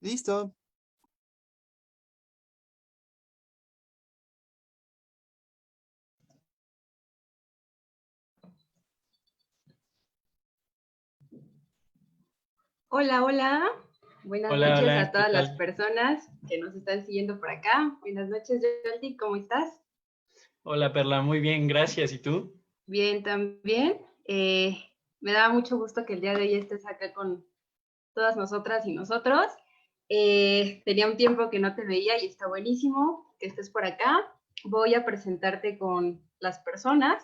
Listo. Hola, hola. Buenas Hola, noches a hola, ¿qué todas las tal? personas que nos están siguiendo por acá. Buenas noches, Jordi, ¿cómo estás? Hola, Perla, muy bien, gracias. ¿Y tú? Bien, también. Me da mucho gusto que el día de hoy estés acá con todas nosotras y nosotros. Tenía un tiempo que no te veía y está buenísimo que estés por acá. Voy a presentarte con las personas.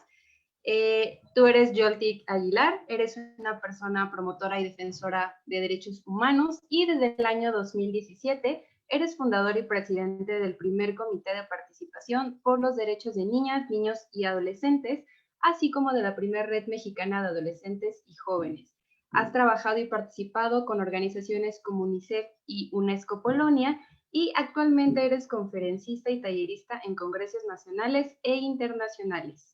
Tú eres Yoltik Aguilar, eres una persona promotora y defensora de derechos humanos y desde el año 2017 eres fundador y presidente del primer comité de participación por los derechos de niñas, niños y adolescentes, así como de la primera red mexicana de adolescentes y jóvenes. Has trabajado y participado con organizaciones como UNICEF y UNESCO Polonia y actualmente eres conferencista y tallerista en congresos nacionales e internacionales.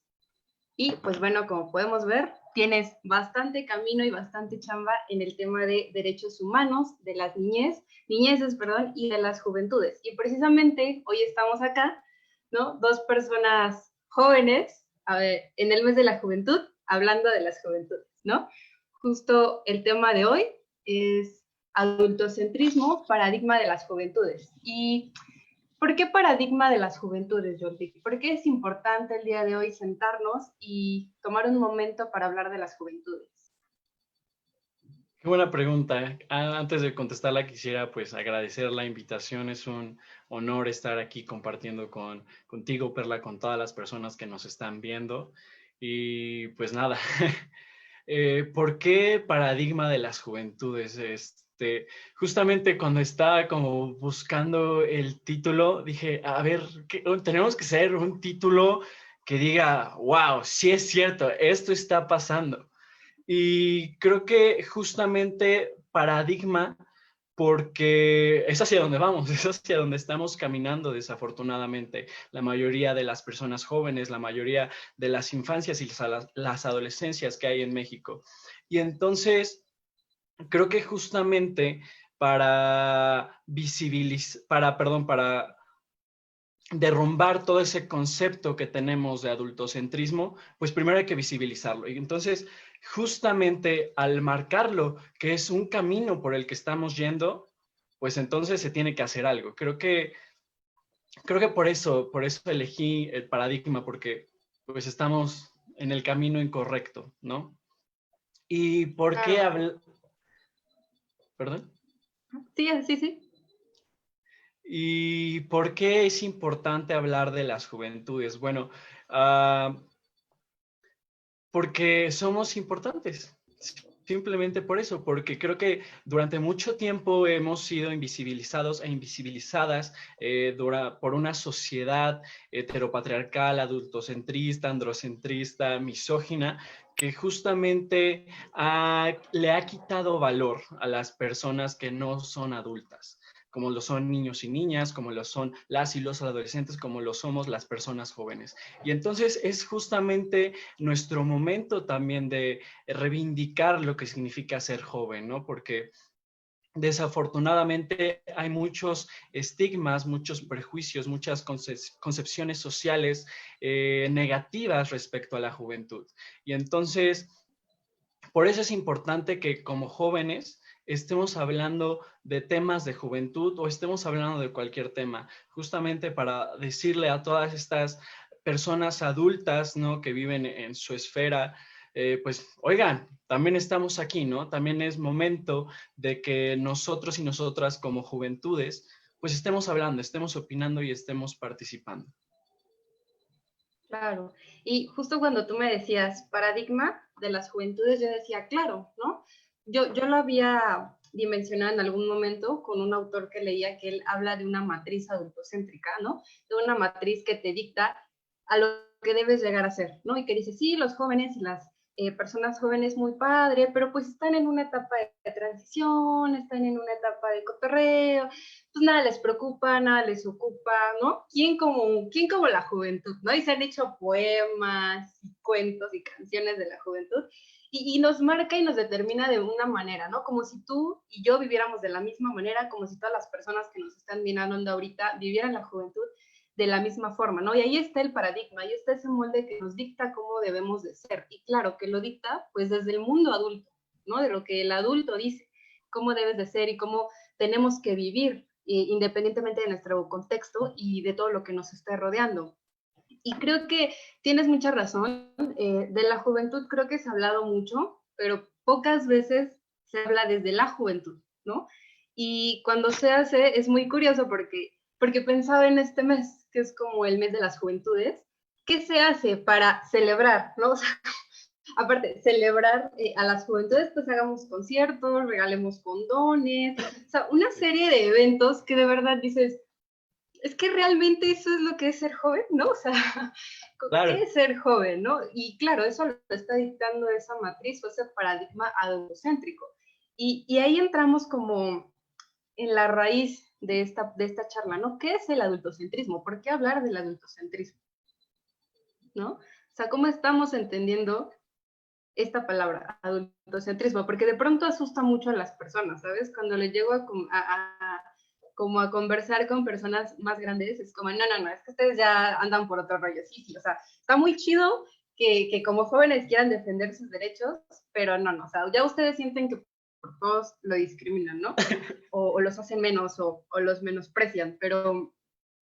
Y pues bueno, como podemos ver, tienes bastante camino y bastante chamba en el tema de derechos humanos, de las niñeces, perdón, y de las juventudes. Y precisamente hoy estamos acá, ¿no? Dos personas jóvenes, a ver, en el mes de la juventud, hablando de las juventudes, ¿no? Justo el tema de hoy es adultocentrismo, paradigma de las juventudes. Y ¿por qué paradigma de las juventudes, Jordi? ¿Por qué es importante el día de hoy sentarnos y tomar un momento para hablar de las juventudes? Qué buena pregunta. Antes de contestarla, quisiera pues agradecer la invitación. Es un honor estar aquí compartiendo contigo, Perla, con todas las personas que nos están viendo. Y pues nada, ¿por qué paradigma de las juventudes? Justamente cuando estaba como buscando el título, dije, a ver, tenemos que ser un título que diga, wow, sí es cierto, esto está pasando. Y creo que justamente paradigma, porque es hacia donde vamos, es hacia donde estamos caminando desafortunadamente. La mayoría de las personas jóvenes, la mayoría de las infancias y las adolescencias que hay en México. Y entonces, creo que justamente para visibilizar, para derrumbar todo ese concepto que tenemos de adultocentrismo, pues primero hay que visibilizarlo. Y entonces, justamente al marcarlo, que es un camino por el que estamos yendo, pues entonces se tiene que hacer algo. Creo que por eso elegí el paradigma, porque pues estamos en el camino incorrecto, ¿no? ¿Y por qué Claro. hablar? ¿Perdón? Sí, sí, sí. ¿Y por qué es importante hablar de las juventudes? Bueno, uh, porque somos importantes. Simplemente por eso, porque creo que durante mucho tiempo hemos sido invisibilizados e invisibilizadas por una sociedad heteropatriarcal, adultocentrista, androcentrista, misógina, que justamente le ha quitado valor a las personas que no son adultas, como lo son niños y niñas, como lo son las y los adolescentes, como lo somos las personas jóvenes. Y entonces es justamente nuestro momento también de reivindicar lo que significa ser joven, ¿no? Porque desafortunadamente hay muchos estigmas, muchos prejuicios, muchas concepciones sociales negativas respecto a la juventud. Y entonces, por eso es importante que como jóvenes estemos hablando de temas de juventud o estemos hablando de cualquier tema, justamente para decirle a todas estas personas adultas, ¿no? Que viven en su esfera, pues, oigan, también estamos aquí, ¿no? También es momento de que nosotros y nosotras como juventudes, pues estemos hablando, estemos opinando y estemos participando. Claro. Y justo cuando tú me decías paradigma de las juventudes, yo decía, claro, ¿no? Yo lo había dimensionado en algún momento con un autor que leía que él habla de una matriz adultocéntrica, ¿no? De una matriz que te dicta a lo que debes llegar a ser, ¿no? Y que dice, sí, los jóvenes y las personas jóvenes muy padre, pero pues están en una etapa de transición, están en una etapa de cotorreo, pues nada les preocupa, nada les ocupa, ¿no? ¿Quién como la juventud, ¿no? Y se han hecho poemas y cuentos y canciones de la juventud. y nos marca y nos determina de una manera, ¿no? Como si tú y yo viviéramos de la misma manera, como si todas las personas que nos están mirando ahorita vivieran la juventud de la misma forma, ¿no? Y ahí está el paradigma, ahí está ese molde que nos dicta cómo debemos de ser. Y claro, que lo dicta pues desde el mundo adulto, ¿no? De lo que el adulto dice, cómo debes de ser y cómo tenemos que vivir, independientemente de nuestro contexto y de todo lo que nos esté rodeando. Y creo que tienes mucha razón. De la juventud creo que se ha hablado mucho, pero pocas veces se habla desde la juventud, ¿no? Y cuando se hace es muy curioso porque pensaba en este mes, que es como el mes de las juventudes. ¿Qué se hace para celebrar, no? O sea, aparte, celebrar a las juventudes, pues hagamos conciertos, regalemos condones, o sea, una serie de eventos que de verdad dices, es que realmente eso es lo que es ser joven, ¿no? O sea, Claro. ¿qué es ser joven, no? Y claro, eso lo está dictando esa matriz o ese paradigma adultocéntrico. Y ahí entramos como en la raíz de esta charla, ¿no? ¿Qué es el adultocentrismo? ¿Por qué hablar del adultocentrismo? ¿No? O sea, ¿cómo estamos entendiendo esta palabra, adultocentrismo? Porque de pronto asusta mucho a las personas, ¿sabes? Cuando les llego como a conversar con personas más grandes, es como, no, es que ustedes ya andan por otro rollo. Sí, o sea, está muy chido que como jóvenes quieran defender sus derechos, pero no, o sea, ya ustedes sienten que por todos lo discriminan, ¿no? O los hacen menos o los menosprecian, pero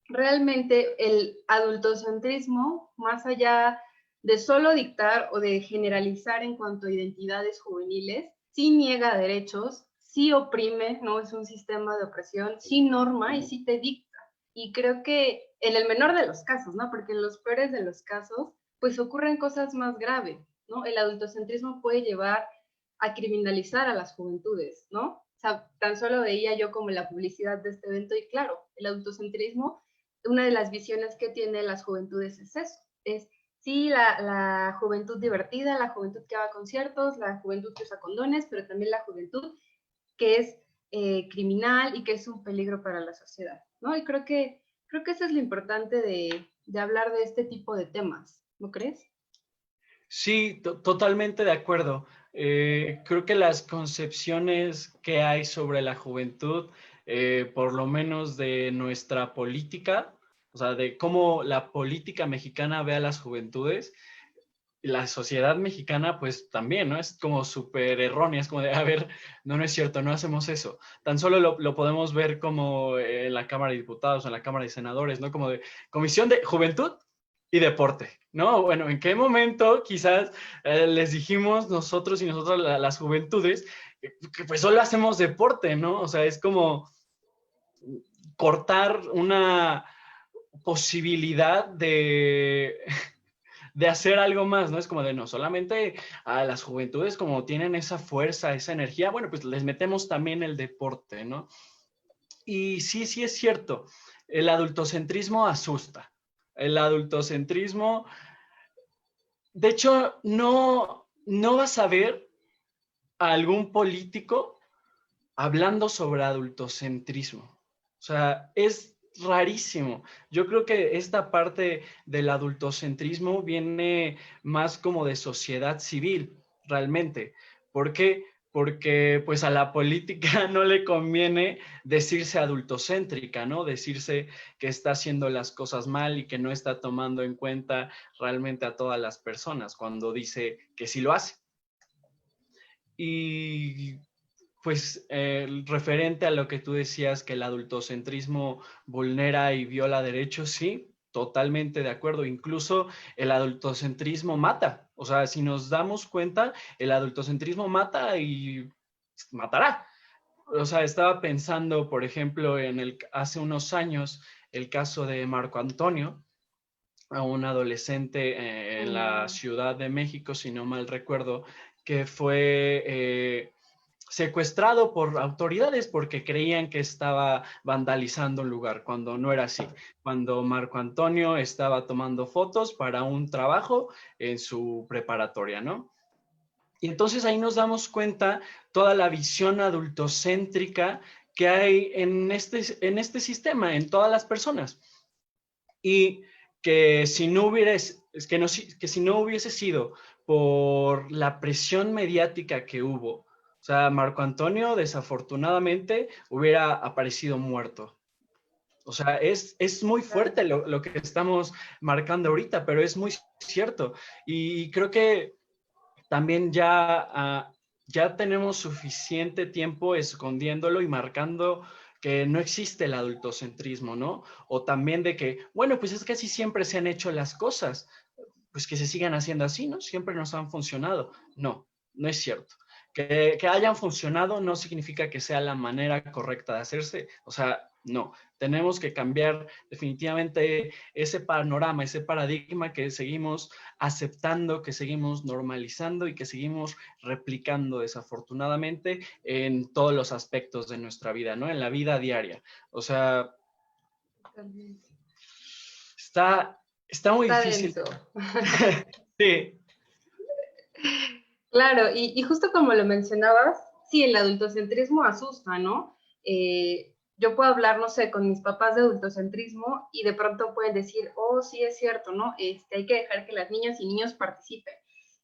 realmente el adultocentrismo, más allá de solo dictar o de generalizar en cuanto a identidades juveniles, sí niega derechos, sí oprime, no es un sistema de opresión, sí norma y sí te dicta. Y creo que en el menor de los casos, ¿no? Porque en los peores de los casos, pues ocurren cosas más graves, ¿no? El adultocentrismo puede llevar a criminalizar a las juventudes, ¿no? O sea, tan solo veía yo como la publicidad de este evento y claro, el adultocentrismo, una de las visiones que tiene las juventudes es eso, es sí, la juventud divertida, la juventud que va a conciertos, la juventud que usa condones, pero también la juventud que es criminal y que es un peligro para la sociedad, ¿no? Y creo que eso es lo importante de hablar de este tipo de temas, ¿no crees? Sí, totalmente de acuerdo. Creo que las concepciones que hay sobre la juventud, por lo menos de nuestra política, o sea, de cómo la política mexicana ve a las juventudes, la sociedad mexicana, pues también, ¿no? Es como súper errónea, es como de, a ver, no es cierto, no hacemos eso. Tan solo lo podemos ver como en la Cámara de Diputados, en la Cámara de Senadores, ¿no? Como de Comisión de Juventud y Deporte, ¿no? Bueno, ¿en qué momento quizás les dijimos nosotros y nosotras las juventudes que pues solo hacemos deporte, ¿no? O sea, es como cortar una posibilidad de hacer algo más, ¿no? Es como de no, solamente a las juventudes como tienen esa fuerza, esa energía, bueno, pues les metemos también el deporte, ¿no? Y sí es cierto, el adultocentrismo asusta. El adultocentrismo, de hecho, no vas a ver a algún político hablando sobre adultocentrismo. O sea, es rarísimo. Yo creo que esta parte del adultocentrismo viene más como de sociedad civil, realmente. ¿Por qué? Porque pues a la política no le conviene decirse adultocéntrica, ¿no? Decirse que está haciendo las cosas mal y que no está tomando en cuenta realmente a todas las personas cuando dice que sí lo hace. Y pues referente a lo que tú decías, que el adultocentrismo vulnera y viola derechos, sí, totalmente de acuerdo. Incluso el adultocentrismo mata. O sea, si nos damos cuenta, el adultocentrismo mata y matará. O sea, estaba pensando, por ejemplo, hace unos años, el caso de Marco Antonio, a un adolescente en la Ciudad de México, si no mal recuerdo, que fue secuestrado por autoridades porque creían que estaba vandalizando un lugar, cuando no era así. Cuando Marco Antonio estaba tomando fotos para un trabajo en su preparatoria, ¿no? Y entonces ahí nos damos cuenta toda la visión adultocéntrica que hay en este sistema, en todas las personas. Y que si no hubiese sido por la presión mediática que hubo. O sea, Marco Antonio desafortunadamente hubiera aparecido muerto. O sea, es muy fuerte lo que estamos marcando ahorita, pero es muy cierto. Y creo que también ya tenemos suficiente tiempo escondiéndolo y marcando que no existe el adultocentrismo, ¿no? O también de que, bueno, pues es que así siempre se han hecho las cosas, pues que se sigan haciendo así, ¿no? Siempre nos han funcionado. No, no es cierto. Que hayan funcionado no significa que sea la manera correcta de hacerse. O sea, no. Tenemos que cambiar definitivamente ese panorama, ese paradigma que seguimos aceptando, que seguimos normalizando y que seguimos replicando desafortunadamente en todos los aspectos de nuestra vida, ¿no? En la vida diaria. O sea, está muy Está difícil. denso. Sí. Claro, y justo como lo mencionabas, sí, el adultocentrismo asusta, ¿no? Yo puedo hablar, no sé, con mis papás de adultocentrismo y de pronto pueden decir, oh, sí, es cierto, ¿no? Hay que dejar que las niñas y niños participen.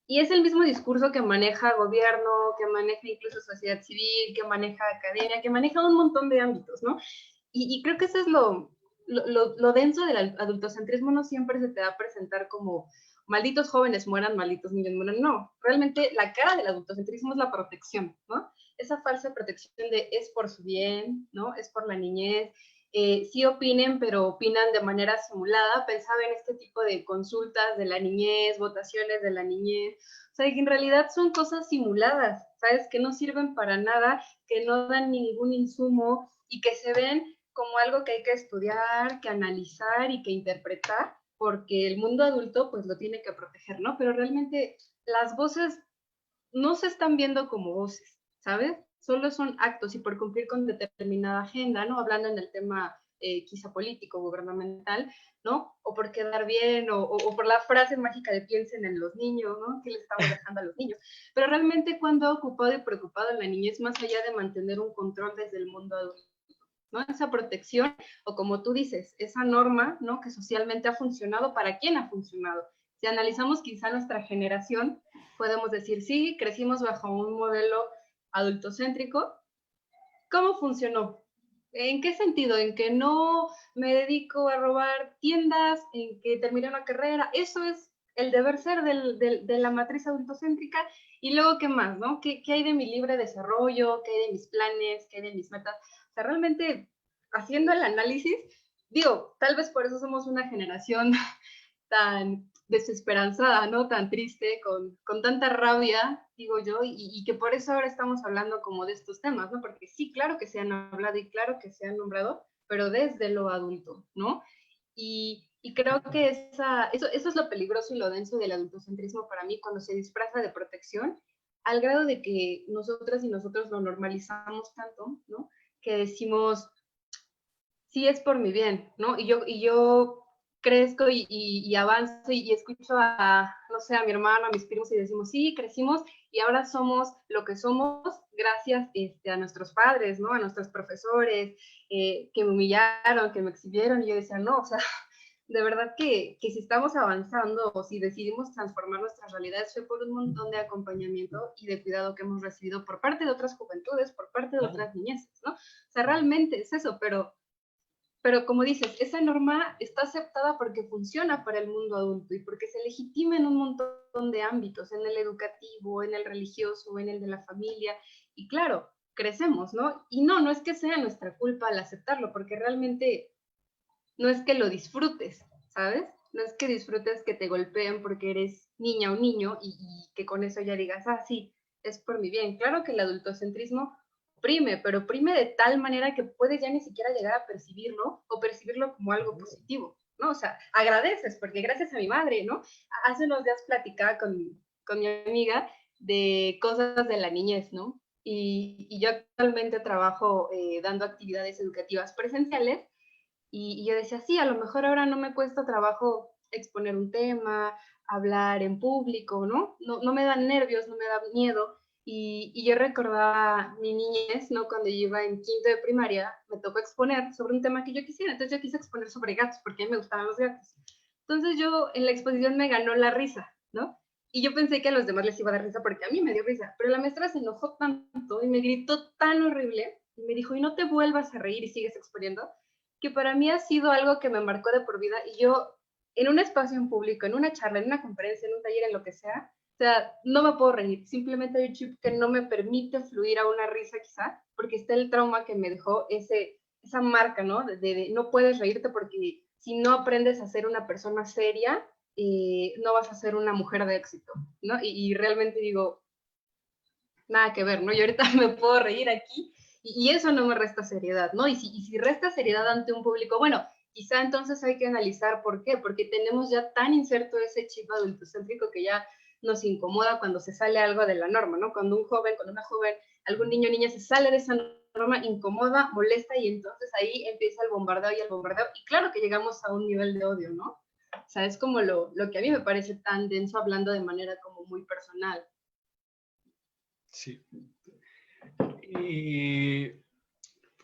Y es el mismo discurso que maneja gobierno, que maneja incluso sociedad civil, que maneja academia, que maneja un montón de ámbitos, ¿no? Y creo que eso es lo denso del adultocentrismo, no siempre se te va a presentar como malditos jóvenes mueran, malditos niños mueran. No, realmente la cara del adultocentrismo es la protección, ¿no? Esa falsa protección de es por su bien, ¿no? Es por la niñez. Sí opinen, pero opinan de manera simulada. Pensaba en este tipo de consultas de la niñez, votaciones de la niñez. O sea, que en realidad son cosas simuladas, ¿sabes? Que no sirven para nada, que no dan ningún insumo y que se ven como algo que hay que estudiar, que analizar y que interpretar, porque el mundo adulto pues lo tiene que proteger, ¿no? Pero realmente las voces no se están viendo como voces, ¿sabes? Solo son actos y por cumplir con determinada agenda, ¿no? Hablando en el tema quizá político, gubernamental, ¿no? O por quedar bien, o por la frase mágica de piensen en los niños, ¿no? ¿Qué le estamos dejando a los niños? Pero realmente cuando ha ocupado y preocupado en la niñez, más allá de mantener un control desde el mundo adulto, ¿no? Esa protección, o como tú dices, esa norma, ¿no? Que socialmente ha funcionado, ¿para quién ha funcionado? Si analizamos quizá nuestra generación, podemos decir, sí, crecimos bajo un modelo adultocéntrico. ¿Cómo funcionó? ¿En qué sentido? En que no me dedico a robar tiendas, en que terminé una carrera. Eso es el deber ser de la matriz adultocéntrica. Y luego, ¿qué más? ¿No? ¿Qué hay de mi libre desarrollo? ¿Qué hay de mis planes? ¿Qué hay de mis metas? O sea, realmente, haciendo el análisis, digo, tal vez por eso somos una generación tan desesperanzada, ¿no? Tan triste, con tanta rabia, digo yo, y que por eso ahora estamos hablando como de estos temas, ¿no? Porque sí, claro que se han hablado y claro que se han nombrado, pero desde lo adulto, ¿no? Y creo que eso es lo peligroso y lo denso del adultocentrismo para mí, cuando se disfraza de protección, al grado de que nosotras y nosotros lo normalizamos tanto, ¿no? Que decimos, sí es por mi bien, ¿no? Y yo crezco y avanzo y escucho no sé, a mi hermano, a mis primos y decimos, sí, crecimos y ahora somos lo que somos gracias a nuestros padres, ¿no? A nuestros profesores que me humillaron, que me exhibieron y yo decía, no, o sea, de verdad que si estamos avanzando o si decidimos transformar nuestras realidades fue por un montón de acompañamiento y de cuidado que hemos recibido por parte de otras juventudes, por parte de otras niñeces, ¿no? O sea, realmente es eso, pero como dices, esa norma está aceptada porque funciona para el mundo adulto y porque se legitima en un montón de ámbitos, en el educativo, en el religioso, en el de la familia. Y claro, crecemos, ¿no? Y no es que sea nuestra culpa al aceptarlo, porque realmente no es que lo disfrutes, ¿sabes? No es que disfrutes que te golpeen porque eres niña o niño y que con eso ya digas, ah, sí, es por mi bien. Claro que el adultocentrismo oprime, pero oprime de tal manera que puedes ya ni siquiera llegar a percibirlo o percibirlo como algo positivo, ¿no? O sea, agradeces, porque gracias a mi madre, ¿no? Hace unos días platicaba con mi amiga de cosas de la niñez, ¿no? Y yo actualmente trabajo dando actividades educativas presenciales y yo decía, sí, a lo mejor ahora no me cuesta trabajo exponer un tema, hablar en público, ¿no? No me dan nervios, no me da miedo. Y yo recordaba mi niñez, ¿no? Cuando yo iba en quinto de primaria, me tocó exponer sobre un tema que yo quisiera. Entonces yo quise exponer sobre gatos, porque a mí me gustaban los gatos. Entonces yo en la exposición me ganó la risa, ¿no? Y yo pensé que a los demás les iba a dar risa porque a mí me dio risa, pero la maestra se enojó tanto y me gritó tan horrible y me dijo, y no te vuelvas a reír y sigues exponiendo, que para mí ha sido algo que me marcó de por vida. Y yo, en un espacio en público, en una charla, en una conferencia, en un taller, en lo que sea, o sea, no me puedo reír. Simplemente hay un chip que no me permite fluir a una risa quizá, porque está el trauma que me dejó esa marca, ¿no? De no puedes reírte porque si no aprendes a ser una persona seria, no vas a ser una mujer de éxito, ¿no? Y realmente digo, nada que ver, ¿no? Yo ahorita me puedo reír aquí y eso no me resta seriedad, ¿no? Y si resta seriedad ante un público, bueno, quizá entonces hay que analizar por qué, porque tenemos ya tan inserto ese chip adultocéntrico que ya nos incomoda cuando se sale algo de la norma, ¿no? Cuando un joven, cuando una joven, algún niño o niña se sale de esa norma, incomoda, molesta y entonces ahí empieza el bombardeo y el bombardeo y claro que llegamos a un nivel de odio, ¿no? O sea, es como lo que a mí me parece tan denso hablando de manera como muy personal. Sí. Y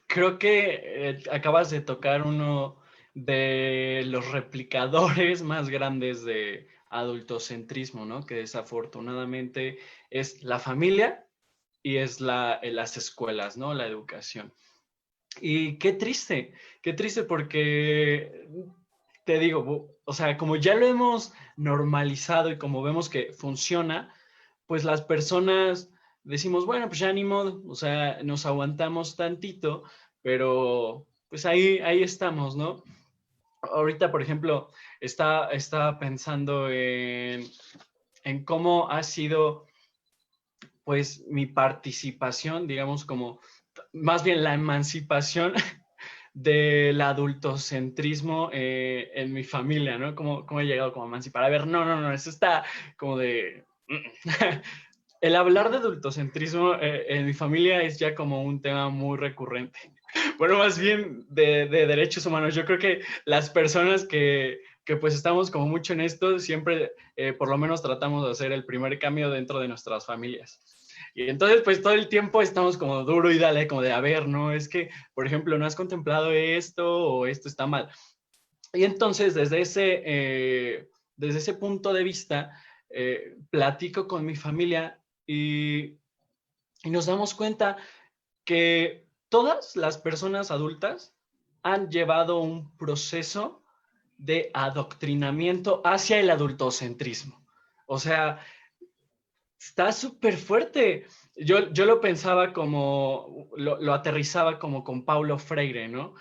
creo que acabas de tocar uno de los replicadores más grandes de adultocentrismo, ¿no? Que desafortunadamente es la familia y es las escuelas, ¿no? La educación. Y qué triste porque te digo, o sea, como ya lo hemos normalizado y como vemos que funciona, pues las personas decimos, bueno, pues ya ni modo, o sea, nos aguantamos tantito, pero pues ahí estamos, ¿no? Ahorita, por ejemplo, estaba pensando en cómo ha sido, pues, mi participación, digamos, como más bien la emancipación del adultocentrismo en mi familia, ¿no? ¿Cómo he llegado como a emancipar? A ver, no, eso está como de... El hablar de adultocentrismo en mi familia es ya como un tema muy recurrente. Bueno, más bien de derechos humanos. Yo creo que las personas que pues estamos como mucho en esto, siempre por lo menos tratamos de hacer el primer cambio dentro de nuestras familias. Y entonces pues todo el tiempo estamos como duro y dale, como de, a ver, no, es que, por ejemplo, no has contemplado esto o esto está mal. Y entonces desde ese punto de vista, platico con mi familia y nos damos cuenta que todas las personas adultas han llevado un proceso de adoctrinamiento hacia el adultocentrismo. O sea, está súper fuerte. Yo lo pensaba como, lo aterrizaba como con Paulo Freire, ¿no?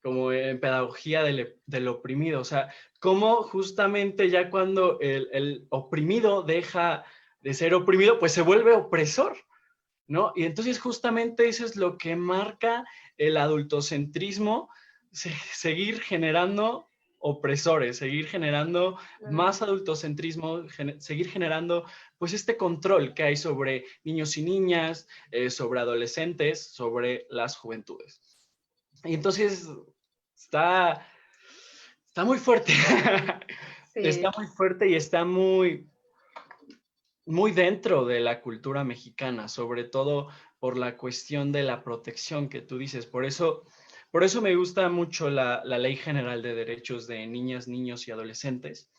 Como en pedagogía del oprimido. O sea, cómo justamente ya cuando el oprimido deja de ser oprimido, pues se vuelve opresor, ¿no? Y entonces justamente eso es lo que marca el adultocentrismo, seguir generando opresores, seguir generando más adultocentrismo, seguir generando pues este control que hay sobre niños y niñas, sobre adolescentes, sobre las juventudes. Y entonces está, está muy fuerte, está Sí. muy fuerte y está muy dentro de la cultura mexicana, sobre todo por la cuestión de la protección que tú dices. Por eso me gusta mucho la Ley General de Derechos de Niñas, Niños y Adolescentes,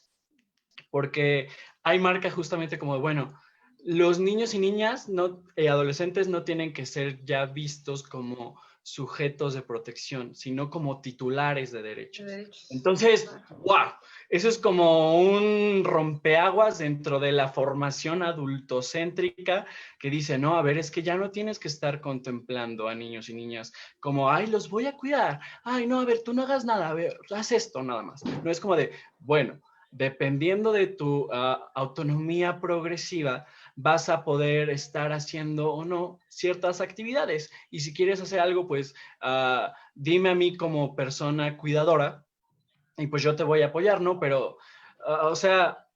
porque hay marca justamente como, bueno, los niños y niñas, adolescentes no tienen que ser ya vistos como sujetos de protección, sino como titulares de derechos. Entonces, wow, eso es como un rompeaguas dentro de la formación adultocéntrica que dice, no, a ver, es que ya no tienes que estar contemplando a niños y niñas como, ay, los voy a cuidar, ay, no, a ver, tú no hagas nada, a ver, haz esto nada más. No es como de, bueno, dependiendo de tu autonomía progresiva, vas a poder estar haciendo o no ciertas actividades. Y si quieres hacer algo, pues dime a mí como persona cuidadora y pues yo te voy a apoyar, ¿no? Pero, o sea,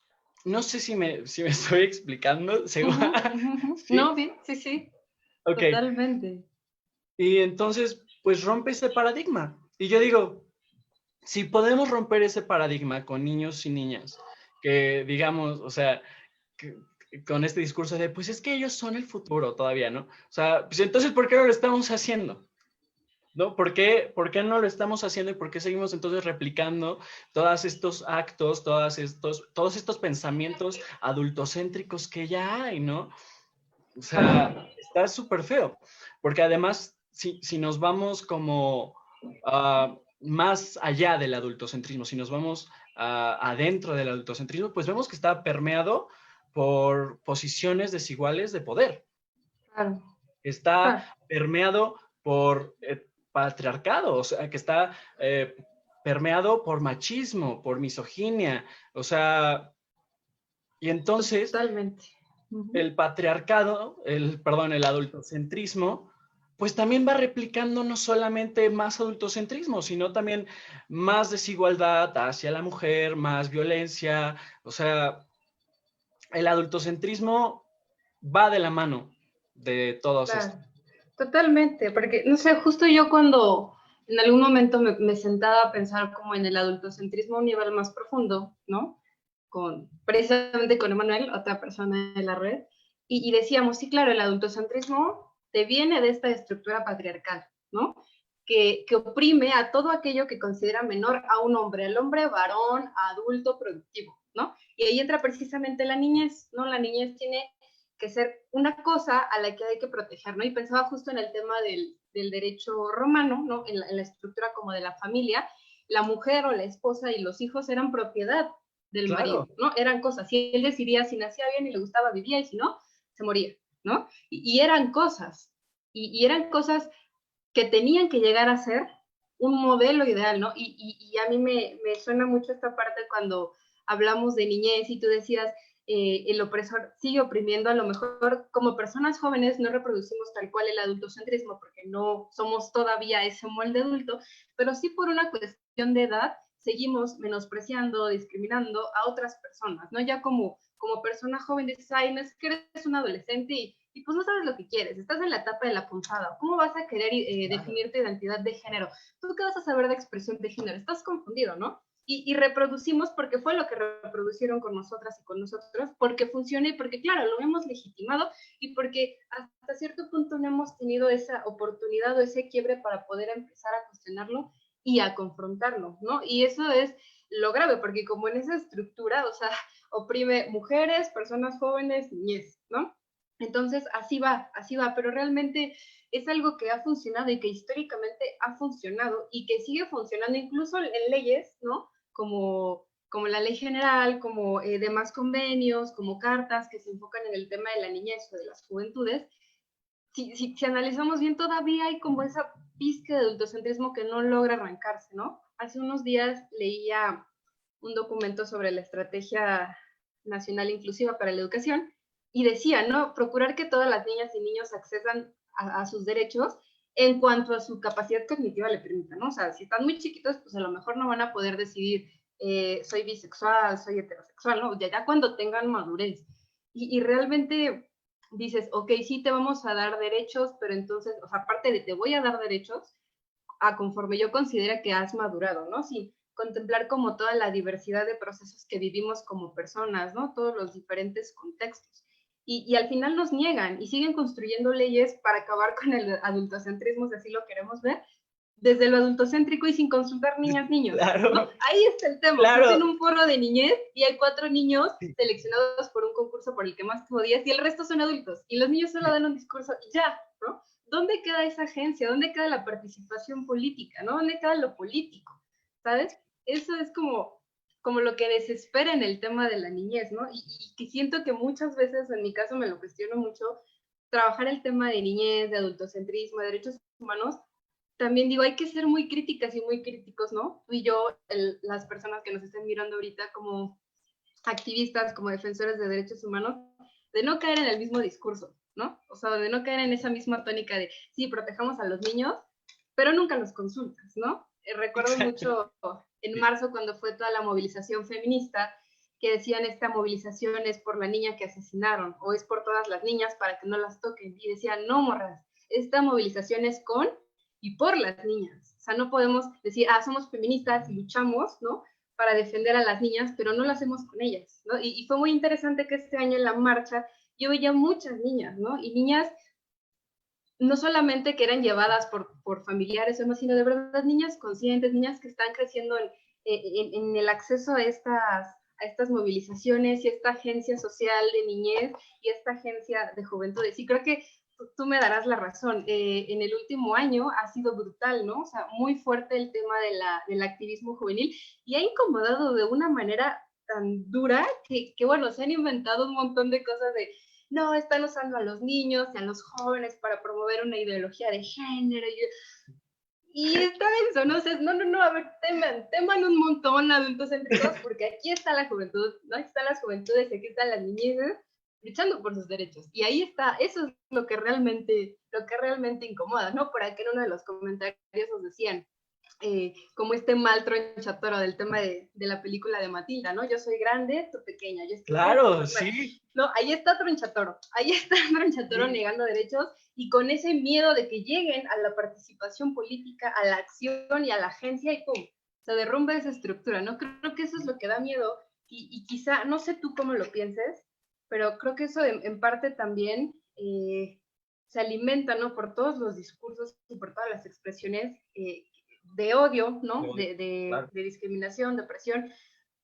no sé si me estoy explicando. No, ¿Sí? bien, sí, sí, Ok. totalmente. Y entonces, pues rompe ese paradigma. Y yo digo, si podemos romper ese paradigma con niños y niñas, que digamos, o sea, que, con este discurso de, pues es que ellos son el futuro todavía, ¿no? O sea, pues entonces, ¿por qué no lo estamos haciendo? ¿no? ¿Por qué no lo estamos haciendo y por qué seguimos entonces replicando todos estos actos, todos estos pensamientos adultocéntricos que ya hay, ¿no? O sea, está súper feo, porque además, si nos vamos como más allá del adultocentrismo, si nos vamos adentro del adultocentrismo, pues vemos que está permeado por posiciones desiguales de poder. Claro, Está claro. permeado por patriarcado, o sea, que está permeado por machismo, por misoginia, o sea, y entonces Totalmente. el patriarcado, el adultocentrismo, pues también va replicando no solamente más adultocentrismo, sino también más desigualdad hacia la mujer, más violencia, o sea, el adultocentrismo va de la mano de todos estos. Claro, totalmente, porque, no sé, justo yo cuando en algún momento me sentaba a pensar como en el adultocentrismo a un nivel más profundo, ¿no? Precisamente con Emanuel, otra persona de la red, y decíamos, sí, claro, el adultocentrismo te viene de esta estructura patriarcal, ¿no? Que oprime a todo aquello que considera menor a un hombre, al hombre varón, adulto, productivo, ¿no? Y ahí entra precisamente la niñez, ¿no? La niñez tiene que ser una cosa a la que hay que proteger, ¿no? Y pensaba justo en el tema del derecho romano, ¿no? En la estructura como de la familia, la mujer o la esposa y los hijos eran propiedad del marido, Claro, ¿no? Eran cosas. Si él decidía si nacía bien y le gustaba, vivía, y si no, se moría, ¿no? Y eran cosas. Y eran cosas que tenían que llegar a ser un modelo ideal, ¿no? Y a mí me suena mucho esta parte cuando hablamos de niñez y tú decías, el opresor sigue oprimiendo, a lo mejor como personas jóvenes no reproducimos tal cual el adultocentrismo porque no somos todavía ese molde adulto, pero sí por una cuestión de edad seguimos menospreciando, discriminando a otras personas, ¿no? Ya como persona joven dices, ay, no es que eres un adolescente y pues no sabes lo que quieres, estás en la etapa de la punzada, ¿cómo vas a querer definir tu identidad de género? ¿Tú qué vas a saber de expresión de género? Estás confundido, ¿no? Y reproducimos porque fue lo que reproducieron con nosotras y con nosotros, porque funciona y porque, claro, lo hemos legitimado y porque hasta cierto punto no hemos tenido esa oportunidad o ese quiebre para poder empezar a cuestionarlo y a confrontarlo, ¿no? Y eso es lo grave, porque como en esa estructura, o sea, oprime mujeres, personas jóvenes, niñez, ¿no? Entonces, así va, pero realmente es algo que ha funcionado y que históricamente ha funcionado y que sigue funcionando incluso en leyes, ¿no? Como la ley general, como demás convenios, como cartas que se enfocan en el tema de la niñez o de las juventudes. Si analizamos bien, todavía hay como esa pizca de adultocentrismo que no logra arrancarse, ¿no? Hace unos días leía un documento sobre la Estrategia Nacional Inclusiva para la Educación y decía, ¿no? Procurar que todas las niñas y niños accedan a sus derechos en cuanto a su capacidad cognitiva le permita, ¿no? O sea, si están muy chiquitos, pues a lo mejor no van a poder decidir soy bisexual, soy heterosexual, ¿no? Ya cuando tengan madurez. Y realmente dices, ok, sí te vamos a dar derechos, pero entonces, o sea, aparte de te voy a dar derechos, a conforme yo considera que has madurado, ¿no? Sí, contemplar como toda la diversidad de procesos que vivimos como personas, ¿no? Todos los diferentes contextos. Y al final nos niegan y siguen construyendo leyes para acabar con el adultocentrismo, si así lo queremos ver, desde lo adultocéntrico y sin consultar niñas, niños, ¿no? claro, Ahí está el tema. Estás en claro. un foro de niñez y hay 4 niños seleccionados por un concurso por el que más tú odias y el resto son adultos. Y los niños solo dan un discurso y ya, ¿no? ¿Dónde queda esa agencia? ¿Dónde queda la participación política? ¿No? ¿Dónde queda lo político? ¿Sabes? Eso es como lo que desespera en el tema de la niñez, ¿no? Y que siento que muchas veces, en mi caso me lo cuestiono mucho, trabajar el tema de niñez, de adultocentrismo, de derechos humanos, también digo, hay que ser muy críticas y muy críticos, ¿no? Tú y yo, las personas que nos estén mirando ahorita como activistas, como defensores de derechos humanos, de no caer en el mismo discurso, ¿no? O sea, de no caer en esa misma tónica de, sí, protejamos a los niños, pero nunca los consultas, ¿no? Recuerdo Exacto. mucho en marzo cuando fue toda la movilización feminista, que decían esta movilización es por la niña que asesinaron o es por todas las niñas para que no las toquen. Y decían, no, morras, esta movilización es con y por las niñas. O sea, no podemos decir, somos feministas y luchamos, ¿no? Para defender a las niñas, pero no lo hacemos con ellas, ¿no? Y fue muy interesante que este año en la marcha yo veía muchas niñas, ¿no? Y niñas no solamente que eran llevadas por familiares o demás, sino de verdad niñas conscientes, niñas que están creciendo en el acceso a estas movilizaciones y esta agencia social de niñez y esta agencia de juventudes. Y creo que tú me darás la razón. En el último año ha sido brutal, ¿no? O sea, muy fuerte el tema del activismo juvenil y ha incomodado de una manera tan dura que, bueno, se han inventado un montón de cosas de no, están usando a los niños y a los jóvenes para promover una ideología de género. Y está eso, no sé, no, a ver, teman un montón adultos entre todos, porque aquí está la juventud, ¿no? Aquí están las juventudes, aquí están las niñeces, luchando por sus derechos. Y ahí está, eso es lo que realmente incomoda, ¿no? Por aquí en uno de los comentarios nos decían, como este mal tronchatoro del tema de la película de Matilda, ¿no? Yo soy grande, tú pequeña, yo estoy Claro, sí. no, ahí está Tronchatoro sí. Negando derechos y con ese miedo de que lleguen a la participación política, a la acción y a la agencia y ¡pum! Se derrumba esa estructura, ¿no? Creo que eso es lo que da miedo y quizá, no sé tú cómo lo pienses, pero creo que eso en parte también se alimenta, ¿no? Por todos los discursos y por todas las expresiones de odio, ¿no? Claro. De discriminación, de opresión,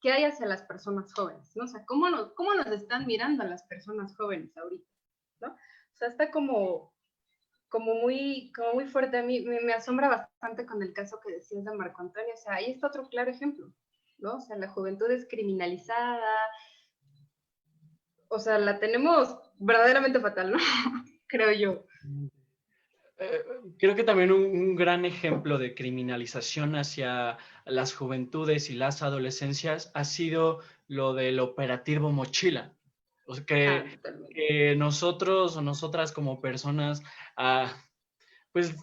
que hay hacia las personas jóvenes, ¿no? O sea, ¿cómo nos están mirando a las personas jóvenes ahorita, ¿no? O sea, está como muy fuerte. A mí me asombra bastante con el caso que decías de Marco Antonio. O sea, ahí está otro claro ejemplo, ¿no? O sea, la juventud es criminalizada. O sea, la tenemos verdaderamente fatal, ¿no? Creo yo. Creo que también un gran ejemplo de criminalización hacia las juventudes y las adolescencias ha sido lo del operativo Mochila. O sea, que nosotros o nosotras como personas, pues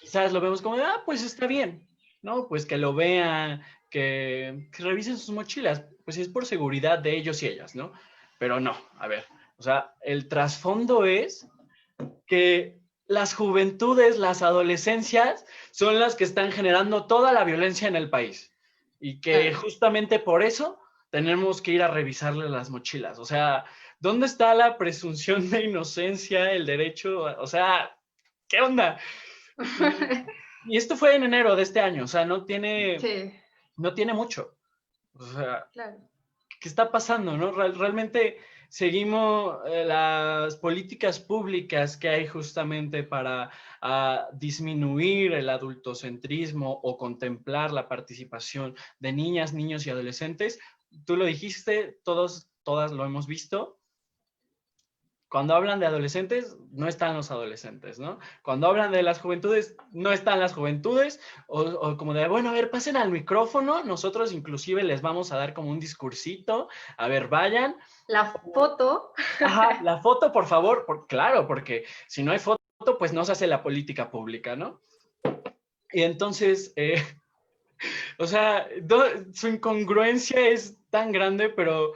quizás lo vemos como, pues está bien, ¿no? Pues que lo vean, que revisen sus mochilas, pues es por seguridad de ellos y ellas, ¿no? Pero no, a ver, o sea, el trasfondo es que las juventudes, las adolescencias, son las que están generando toda la violencia en el país. Y que justamente por eso tenemos que ir a revisarle las mochilas. O sea, ¿dónde está la presunción de inocencia, el derecho? O sea, ¿qué onda? Y esto fue en enero de este año, o sea, no tiene mucho. O sea, claro. ¿Qué está pasando, no? Realmente seguimos las políticas públicas que hay justamente para disminuir el adultocentrismo o contemplar la participación de niñas, niños y adolescentes. Tú lo dijiste, todas lo hemos visto. Cuando hablan de adolescentes, no están los adolescentes, ¿no? Cuando hablan de las juventudes, no están las juventudes, o como de, bueno, a ver, pasen al micrófono, nosotros inclusive les vamos a dar como un discursito, a ver, vayan. La foto. Ajá, la foto, por favor, claro, porque si no hay foto, pues no se hace la política pública, ¿no? Y entonces, o sea, su incongruencia es tan grande, pero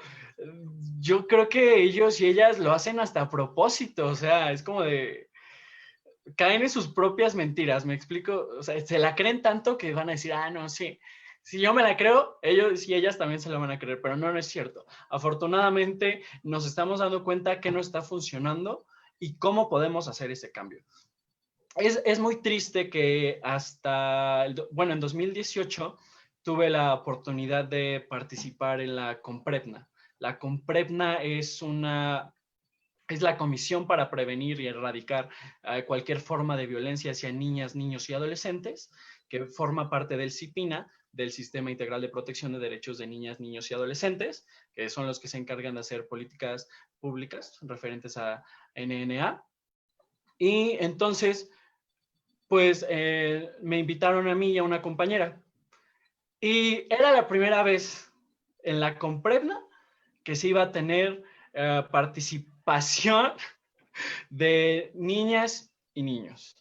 yo creo que ellos y ellas lo hacen hasta a propósito, o sea, es como de, caen en sus propias mentiras, ¿me explico? O sea, se la creen tanto que van a decir, no, sí, si yo me la creo, ellos y ellas también se la van a creer, pero no es cierto. Afortunadamente nos estamos dando cuenta que no está funcionando y cómo podemos hacer ese cambio. Es muy triste que en 2018 tuve la oportunidad de participar en la Comprepna. La Comprepna es la Comisión para Prevenir y Erradicar cualquier forma de violencia hacia niñas, niños y adolescentes, que forma parte del CIPINA, del Sistema Integral de Protección de Derechos de Niñas, Niños y Adolescentes, que son los que se encargan de hacer políticas públicas referentes a NNA. Y entonces, pues me invitaron a mí y a una compañera. Y era la primera vez en la Comprepna que se iba a tener participación de niñas y niños.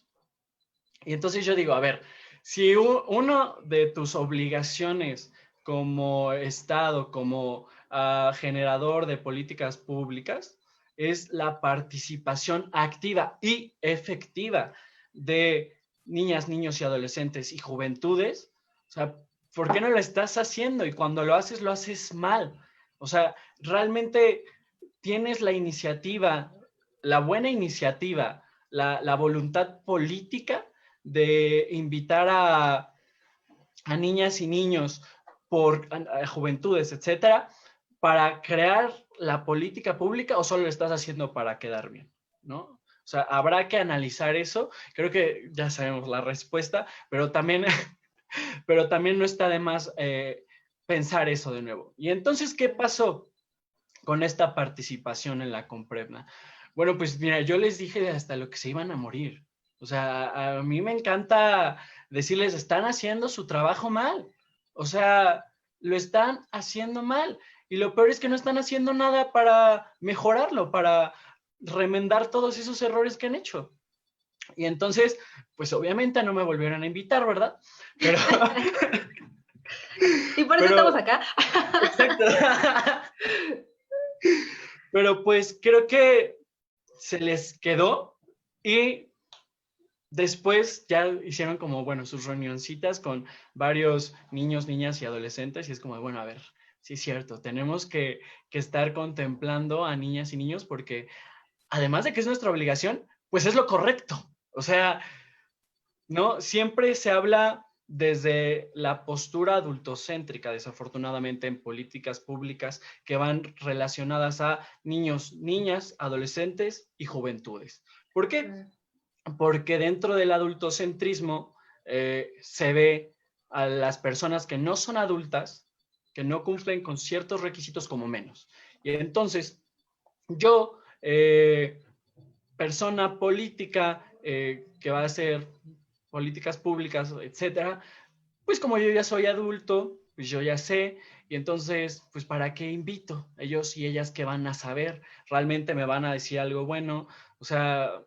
Y entonces yo digo, a ver, si uno de tus obligaciones como Estado, como generador de políticas públicas, es la participación activa y efectiva de niñas, niños y adolescentes y juventudes, o sea, ¿por qué no lo estás haciendo? Y cuando lo haces mal. O sea, realmente tienes la iniciativa, la buena iniciativa la voluntad política de invitar a niñas y niños a juventudes, etcétera, para crear la política pública o solo lo estás haciendo para quedar bien, ¿no? O sea, habrá que analizar eso. Creo que ya sabemos la respuesta, pero también, pero también no está de más pensar eso de nuevo. Y entonces, ¿qué pasó con esta participación en la Compredna? Bueno, pues mira, yo les dije hasta lo que se iban a morir. O sea, a mí me encanta decirles, están haciendo su trabajo mal. O sea, lo están haciendo mal. Y lo peor es que no están haciendo nada para mejorarlo, para remendar todos esos errores que han hecho. Y entonces, pues obviamente no me volvieron a invitar, ¿verdad? Pero... y por eso estamos acá. Exacto. Pero pues creo que se les quedó y después ya hicieron como, bueno, sus reunioncitas con varios niños, niñas y adolescentes y es como, bueno, a ver, sí es cierto, tenemos que estar contemplando a niñas y niños porque además de que es nuestra obligación, pues es lo correcto. O sea, ¿no? Siempre se habla desde la postura adultocéntrica, desafortunadamente, en políticas públicas que van relacionadas a niños, niñas, adolescentes y juventudes. ¿Por qué? Porque dentro del adultocentrismo se ve a las personas que no son adultas, que no cumplen con ciertos requisitos como menos. Y entonces, yo, persona política que va a hacer políticas públicas, etcétera, pues como yo ya soy adulto, pues yo ya sé, y entonces, pues ¿para qué invito? Ellos y ellas que van a saber, realmente me van a decir algo bueno, o sea,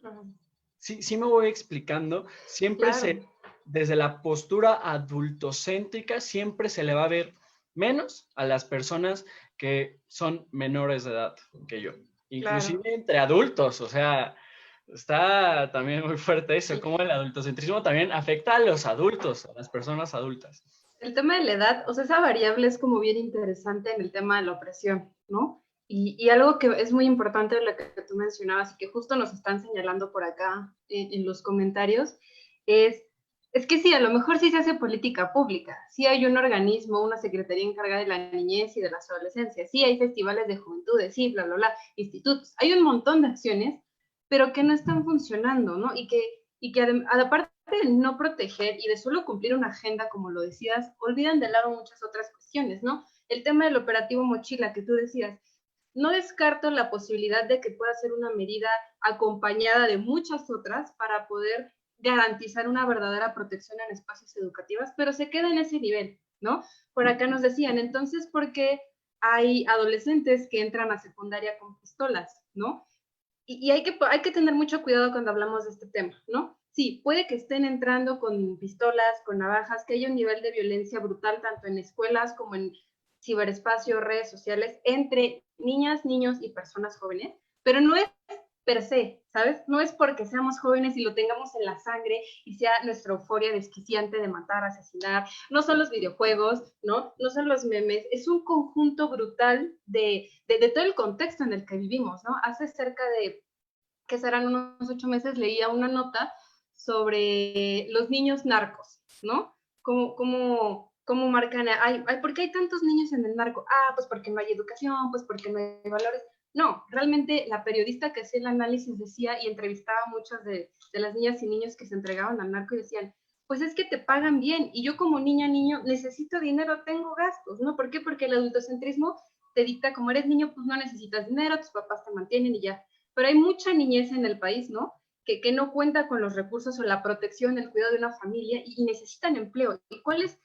sí me voy explicando, siempre Claro. desde la postura adultocéntrica, siempre se le va a ver menos a las personas que son menores de edad que yo, Claro. inclusive entre adultos, o sea, está también muy fuerte eso, Sí. como el adultocentrismo también afecta a los adultos, a las personas adultas. El tema de la edad, o sea, esa variable es como bien interesante en el tema de la opresión, ¿no? Y algo que es muy importante de lo que tú mencionabas y que justo nos están señalando por acá en los comentarios, es que sí, a lo mejor sí se hace política pública, sí hay un organismo, una secretaría encargada de la niñez y de las adolescencias, sí hay festivales de juventudes, sí, bla, bla, bla, institutos, hay un montón de acciones, pero que no están funcionando, ¿no? Y que aparte de no proteger y de solo cumplir una agenda, como lo decías, olvidan de lado muchas otras cuestiones, ¿no? El tema del operativo mochila que tú decías, no descarto la posibilidad de que pueda ser una medida acompañada de muchas otras para poder garantizar una verdadera protección en espacios educativos, pero se queda en ese nivel, ¿no? Por acá nos decían, entonces, ¿por qué hay adolescentes que entran a secundaria con pistolas, ¿no? Y hay que tener mucho cuidado cuando hablamos de este tema, ¿no? Sí, puede que estén entrando con pistolas, con navajas, que haya un nivel de violencia brutal tanto en escuelas como en ciberespacio, redes sociales, entre niñas, niños y personas jóvenes, pero no es per se, ¿sabes? No es porque seamos jóvenes y lo tengamos en la sangre y sea nuestra euforia desquiciante de matar, asesinar. No son los videojuegos, ¿no? No son los memes. Es un conjunto brutal de todo el contexto en el que vivimos, ¿no? Hace cerca de, que serán unos 8 meses, leía una nota sobre los niños narcos, ¿no? Cómo marcan, ¿por qué hay tantos niños en el narco? Ah, pues porque no hay educación, pues porque no hay valores. No, realmente la periodista que hacía el análisis decía y entrevistaba a muchas de las niñas y niños que se entregaban al narco y decían, pues es que te pagan bien y yo como niña, niño, necesito dinero, tengo gastos, ¿no? ¿Por qué? Porque el adultocentrismo te dicta, como eres niño, pues no necesitas dinero, tus papás te mantienen y ya. Pero hay mucha niñez en el país, ¿no? Que no cuenta con los recursos o la protección, el cuidado de una familia y necesitan empleo. ¿Y cuál es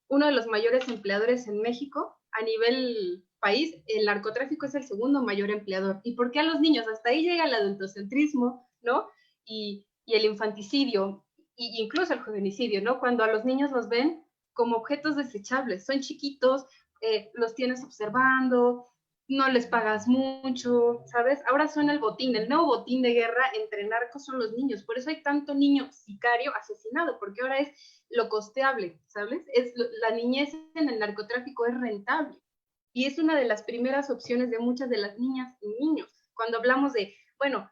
uno de los mayores empleadores en México a nivel país? El narcotráfico es el segundo mayor empleador. ¿Y por qué a los niños? Hasta ahí llega el adultocentrismo, ¿no? Y el infanticidio, y incluso el juvenicidio, ¿no? Cuando a los niños los ven como objetos desechables, son chiquitos, los tienes observando, no les pagas mucho, ¿sabes? Ahora son el botín, el nuevo botín de guerra entre narcos son los niños, por eso hay tanto niño sicario asesinado, porque ahora es lo costeable, ¿sabes? La niñez en el narcotráfico es rentable y es una de las primeras opciones de muchas de las niñas y niños. Cuando hablamos de, bueno,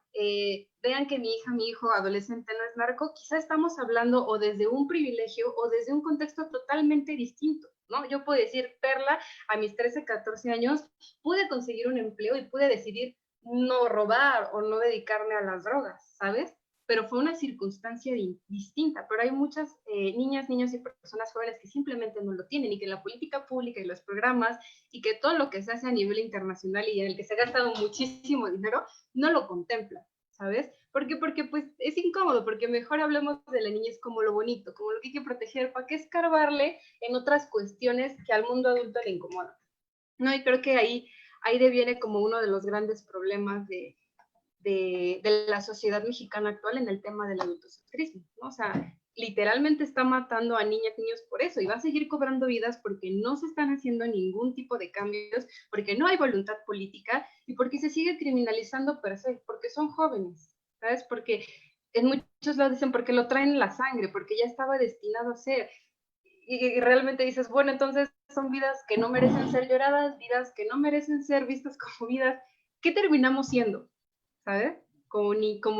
vean que mi hija, mi hijo adolescente no es narco, quizá estamos hablando o desde un privilegio o desde un contexto totalmente distinto, ¿no? Yo puedo decir, Perla, a mis 13, 14 años, pude conseguir un empleo y pude decidir no robar o no dedicarme a las drogas, ¿sabes? Pero fue una circunstancia distinta, pero hay muchas niñas, niños y personas jóvenes que simplemente no lo tienen y que la política pública y los programas y que todo lo que se hace a nivel internacional y en el que se ha gastado muchísimo dinero no lo contempla, ¿sabes? ¿Por qué? Porque pues es incómodo, porque mejor hablemos de la niñez como lo bonito, como lo que hay que proteger, ¿para qué escarbarle en otras cuestiones que al mundo adulto le incomodan? No, y creo que ahí deviene como uno de los grandes problemas de la sociedad mexicana actual en el tema del adultocentrismo, ¿no? O sea, literalmente está matando a niñas y niños por eso y va a seguir cobrando vidas porque no se están haciendo ningún tipo de cambios, porque no hay voluntad política y porque se sigue criminalizando per se, porque son jóvenes, ¿sabes? Porque en muchos lados dicen porque lo traen en la sangre, porque ya estaba destinado a ser. Y realmente dices, bueno, entonces son vidas que no merecen ser lloradas, vidas que no merecen ser vistas como vidas. ¿Qué terminamos siendo? ¿Sabes? Como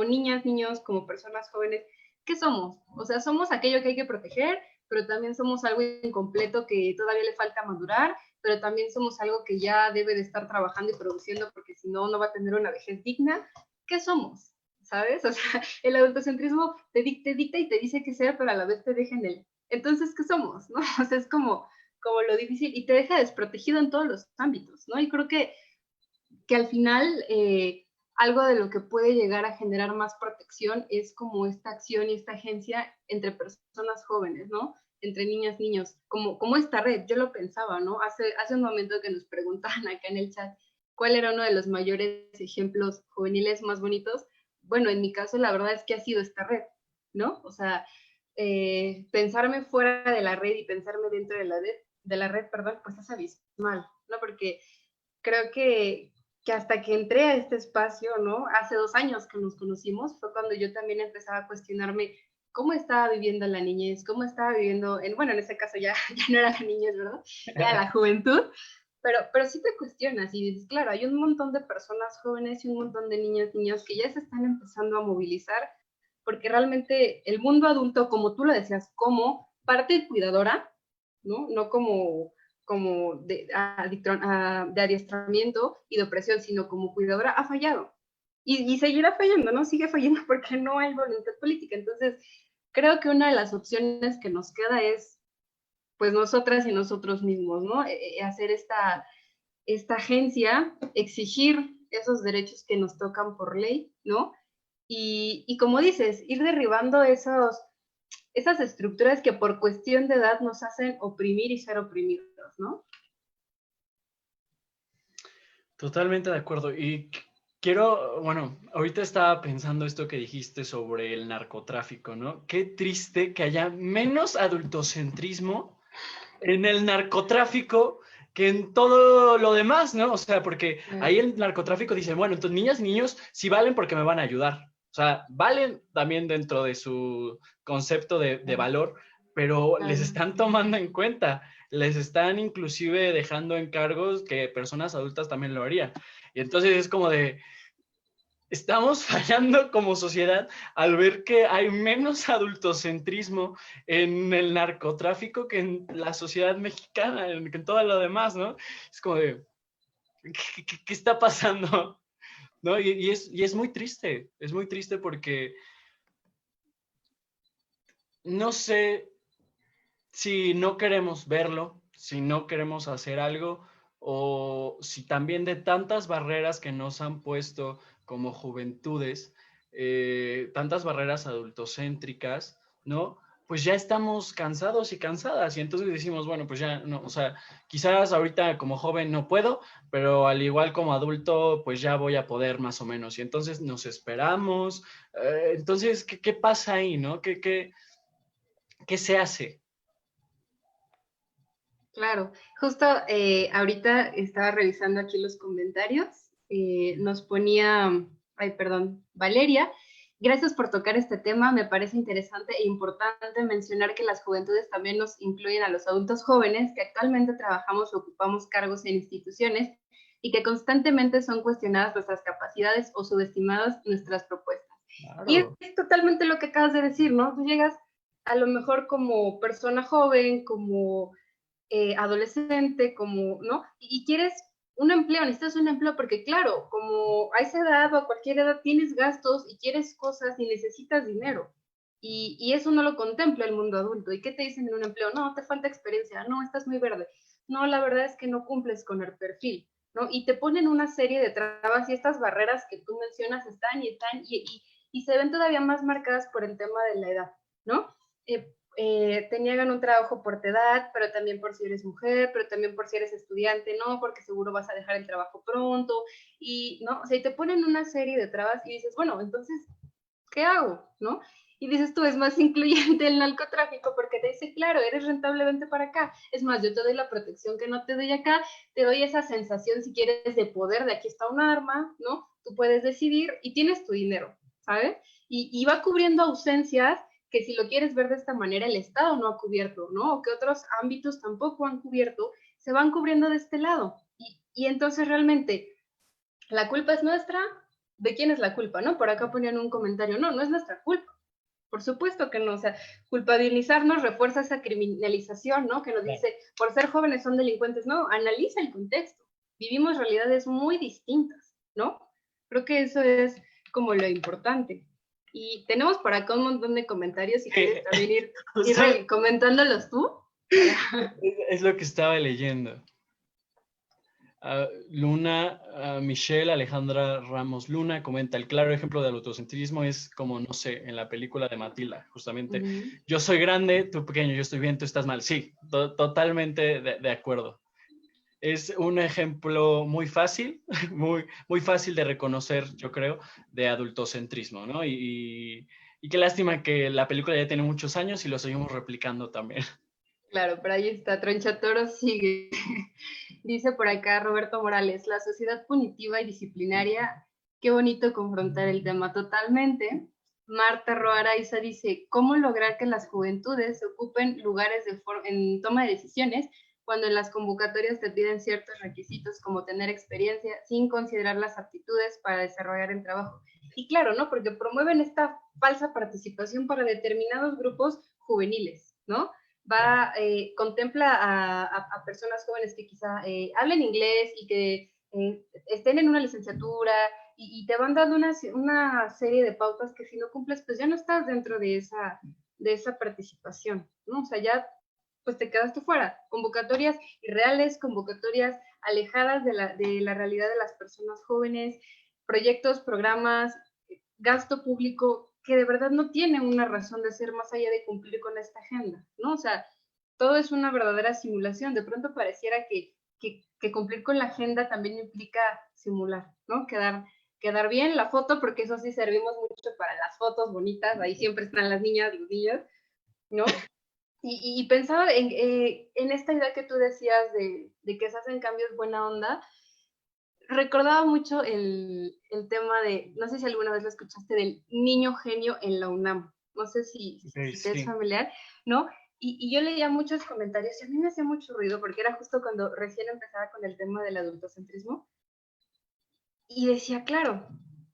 niñas, niños, como personas jóvenes, ¿qué somos? O sea, somos aquello que hay que proteger, pero también somos algo incompleto que todavía le falta madurar, pero también somos algo que ya debe de estar trabajando y produciendo porque si no, no va a tener una vejez digna. ¿Qué somos? ¿Sabes? O sea, el adultocentrismo te dicta y te dice qué ser, pero a la vez te deja en él. Entonces, ¿qué somos? ¿No? O sea, es como lo difícil y te deja desprotegido en todos los ámbitos, ¿no? Y creo que al final algo de lo que puede llegar a generar más protección es como esta acción y esta agencia entre personas jóvenes, ¿no? Entre niñas, niños, como esta red, yo lo pensaba, ¿no? Hace un momento que nos preguntaban acá en el chat cuál era uno de los mayores ejemplos juveniles más bonitos. Bueno, en mi caso la verdad es que ha sido esta red, ¿no? O sea, pensarme fuera de la red y pensarme dentro de la red, perdón, pues es abismal, ¿no? Porque creo que hasta que entré a este espacio, ¿no? Hace 2 años que nos conocimos, fue cuando yo también empezaba a cuestionarme cómo estaba viviendo la niñez, cómo estaba viviendo, bueno, en ese caso ya, ya no era la niñez, ¿verdad? Ya la juventud, pero sí te cuestionas y dices, claro, hay un montón de personas jóvenes y un montón de niñas, niños que ya se están empezando a movilizar, porque realmente el mundo adulto, como tú lo decías, como parte cuidadora, ¿no? No como de adiestramiento y de opresión, sino como cuidadora, ha fallado. Y seguirá fallando, ¿no? Sigue fallando porque no hay voluntad política. Entonces, creo que una de las opciones que nos queda es, pues, nosotras y nosotros mismos, ¿no? Hacer esta agencia, exigir esos derechos que nos tocan por ley, ¿no? Y como dices, ir derribando esas estructuras que por cuestión de edad nos hacen oprimir y ser oprimidos, ¿no? Totalmente de acuerdo. Y quiero, bueno, ahorita estaba pensando esto que dijiste sobre el narcotráfico, ¿no? Qué triste que haya menos adultocentrismo en el narcotráfico que en todo lo demás, ¿no? O sea, porque ahí el narcotráfico dice, bueno, entonces niñas y niños sí valen porque me van a ayudar. O sea, valen también dentro de su concepto de valor, pero les están tomando en cuenta, les están inclusive dejando encargos que personas adultas también lo harían. Y entonces es como de, estamos fallando como sociedad al ver que hay menos adultocentrismo en el narcotráfico que en la sociedad mexicana, que en todo lo demás, ¿no? Es como de, ¿qué está pasando? ¿No? Y es muy triste porque no sé si no queremos verlo, si no queremos hacer algo, o si también de tantas barreras que nos han puesto como juventudes, tantas barreras adultocéntricas, ¿no? Pues ya estamos cansados y cansadas y entonces decimos, bueno, pues ya no, o sea, quizás ahorita como joven no puedo, pero al igual como adulto, pues ya voy a poder más o menos. Y entonces nos esperamos. Entonces, ¿qué pasa ahí, no? ¿Qué se hace? Claro, justo ahorita estaba revisando aquí los comentarios, nos ponía, ay, perdón, Valeria, gracias por tocar este tema, me parece interesante e importante mencionar que las juventudes también nos incluyen a los adultos jóvenes que actualmente trabajamos o ocupamos cargos en instituciones y que constantemente son cuestionadas nuestras capacidades o subestimadas nuestras propuestas. Y Claro. es totalmente lo que acabas de decir, ¿no? Tú llegas a lo mejor como persona joven, como adolescente, como, ¿no? Y quieres un empleo, necesitas un empleo porque claro, como a esa edad o a cualquier edad tienes gastos y quieres cosas y necesitas dinero. Y eso no lo contempla el mundo adulto. ¿Y qué te dicen en un empleo? No, te falta experiencia, no, estás muy verde. No, la verdad es que no cumples con el perfil, ¿no? Y te ponen una serie de trabas y estas barreras que tú mencionas y se ven todavía más marcadas por el tema de la edad, ¿no? Te niegan un trabajo por tu edad, pero también por si eres mujer, pero también por si eres estudiante, no, porque seguro vas a dejar el trabajo pronto, y, ¿no? O sea, y te ponen una serie de trabas y dices, bueno, entonces, ¿qué hago? ¿No? Y dices tú, es más incluyente el narcotráfico porque te dice, claro, eres rentablemente para acá. Es más, yo te doy la protección que no te doy acá, te doy esa sensación, si quieres, de poder, de aquí está un arma, ¿no? Tú puedes decidir y tienes tu dinero, ¿sabes? Y va cubriendo ausencias que si lo quieres ver de esta manera, el Estado no ha cubierto, ¿no? O que otros ámbitos tampoco han cubierto, se van cubriendo de este lado. Y entonces realmente, ¿la culpa es nuestra? ¿De quién es la culpa, no? Por acá ponían un comentario, no, no es nuestra culpa. Por supuesto que no, o sea, culpabilizarnos refuerza esa criminalización, ¿no? Que nos dice, por ser jóvenes son delincuentes, no, analiza el contexto. Vivimos realidades muy distintas, ¿no? Creo que eso es como lo importante. Y tenemos por acá un montón de comentarios, si quieres también ir comentándolos tú. Es lo que estaba leyendo. Luna, Michelle Alejandra Ramos Luna comenta, el claro ejemplo del autocentrismo es como, no sé, en la película de Matilda, justamente, yo soy grande, tú pequeño, yo estoy bien, tú estás mal. Sí, totalmente de acuerdo. Es un ejemplo muy fácil, muy fácil de reconocer, yo creo, de adultocentrismo, ¿no? Y qué lástima que la película ya tiene muchos años y lo seguimos replicando también. Claro, pero ahí está, Tronchatoro sigue. Dice por acá Roberto Morales, la sociedad punitiva y disciplinaria, qué bonito confrontar el tema totalmente. Marta Roaraiza dice, ¿cómo lograr que las juventudes ocupen lugares en toma de decisiones cuando en las convocatorias te piden ciertos requisitos como tener experiencia sin considerar las aptitudes para desarrollar el trabajo? Y claro, ¿no? Porque promueven esta falsa participación para determinados grupos juveniles, ¿no? Contempla a personas jóvenes que quizá hablen inglés y que estén en una licenciatura y te van dando una serie de pautas que si no cumples, pues ya no estás dentro de esa participación, ¿no? O sea, ya pues te quedaste fuera. Convocatorias irreales, convocatorias alejadas de la realidad de las personas jóvenes, proyectos, programas, gasto público que de verdad no tiene una razón de ser más allá de cumplir con esta agenda, ¿no? O sea, todo es una verdadera simulación. De pronto pareciera que cumplir con la agenda también implica simular, ¿no? Quedar bien la foto, porque eso sí servimos mucho para las fotos bonitas, ahí siempre están las niñas, los niños, ¿no? Y pensaba en esta idea que tú decías de que se hacen cambios buena onda, recordaba mucho el tema de, no sé si alguna vez lo escuchaste, del niño genio en la UNAM. No sé Okay, si te es sí. familiar, ¿no? Y yo leía muchos comentarios y a mí me hacía mucho ruido porque era justo cuando recién empezaba con el tema del adultocentrismo. Y decía, claro,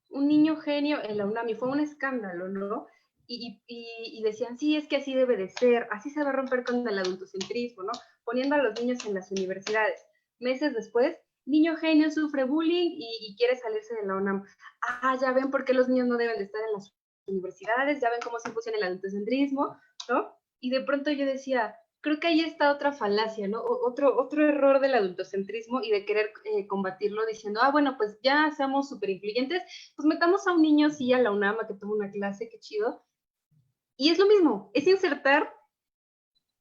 un niño genio en la UNAM y fue un escándalo, ¿no? Y decían, sí, es que así debe de ser, así se va a romper con el adultocentrismo, ¿no? Poniendo a los niños en las universidades. Meses después, niño genio sufre bullying y quiere salirse de la UNAM. Ah, ya ven por qué los niños no deben de estar en las universidades, ya ven cómo se impusieron el adultocentrismo, ¿no? Y de pronto yo decía, creo que ahí está otra falacia, ¿no? Otro error del adultocentrismo y de querer combatirlo diciendo, bueno, pues ya seamos súper influyentes, pues metamos a un niño sí a la UNAM a que tome una clase, qué chido. Y es lo mismo, es insertar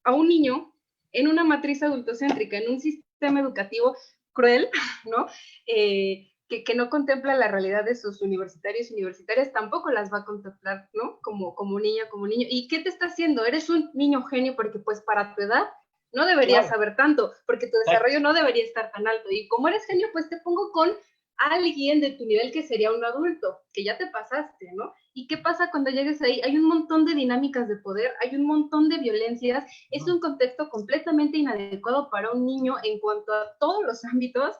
a un niño en una matriz adultocéntrica, en un sistema educativo cruel, ¿no? Que no contempla la realidad de sus universitarios y universitarias, tampoco las va a contemplar, ¿no? Como niño, como niño. ¿Y qué te está haciendo? Eres un niño genio porque pues para tu edad no deberías Claro. saber tanto, porque tu desarrollo no debería estar tan alto. Y como eres genio, pues te pongo con alguien de tu nivel que sería un adulto, que ya te pasaste, ¿no? ¿Y qué pasa cuando llegues ahí? Hay un montón de dinámicas de poder, hay un montón de violencias, es un contexto completamente inadecuado para un niño en cuanto a todos los ámbitos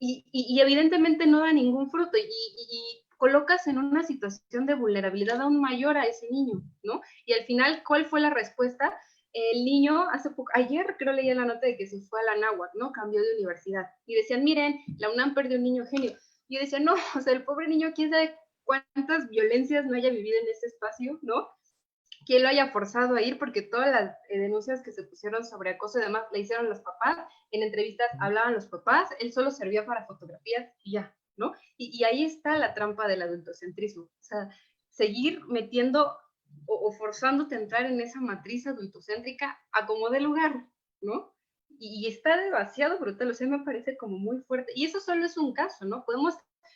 y evidentemente no da ningún fruto. Y colocas en una situación de vulnerabilidad aún mayor a ese niño, ¿no? Y al final, ¿cuál fue la respuesta? El niño, ayer creo leí la nota de que se fue a la náhuatl, ¿no? Cambió de universidad. Y decían, miren, la UNAM perdió un niño genio. Y yo decía, no, o sea, el pobre niño, quién sabe cuántas violencias no haya vivido en ese espacio, ¿no? Quién lo haya forzado a ir, porque todas las denuncias que se pusieron sobre acoso y demás la hicieron los papás, en entrevistas hablaban los papás, él solo servía para fotografías y ya, ¿no? Y ahí está la trampa del adultocentrismo, o sea, seguir metiendo o forzándote a entrar en esa matriz adultocéntrica a como dé lugar, ¿no? Y está demasiado brutal, o sea, me parece como muy fuerte. Y eso solo es un caso, ¿no? Podemos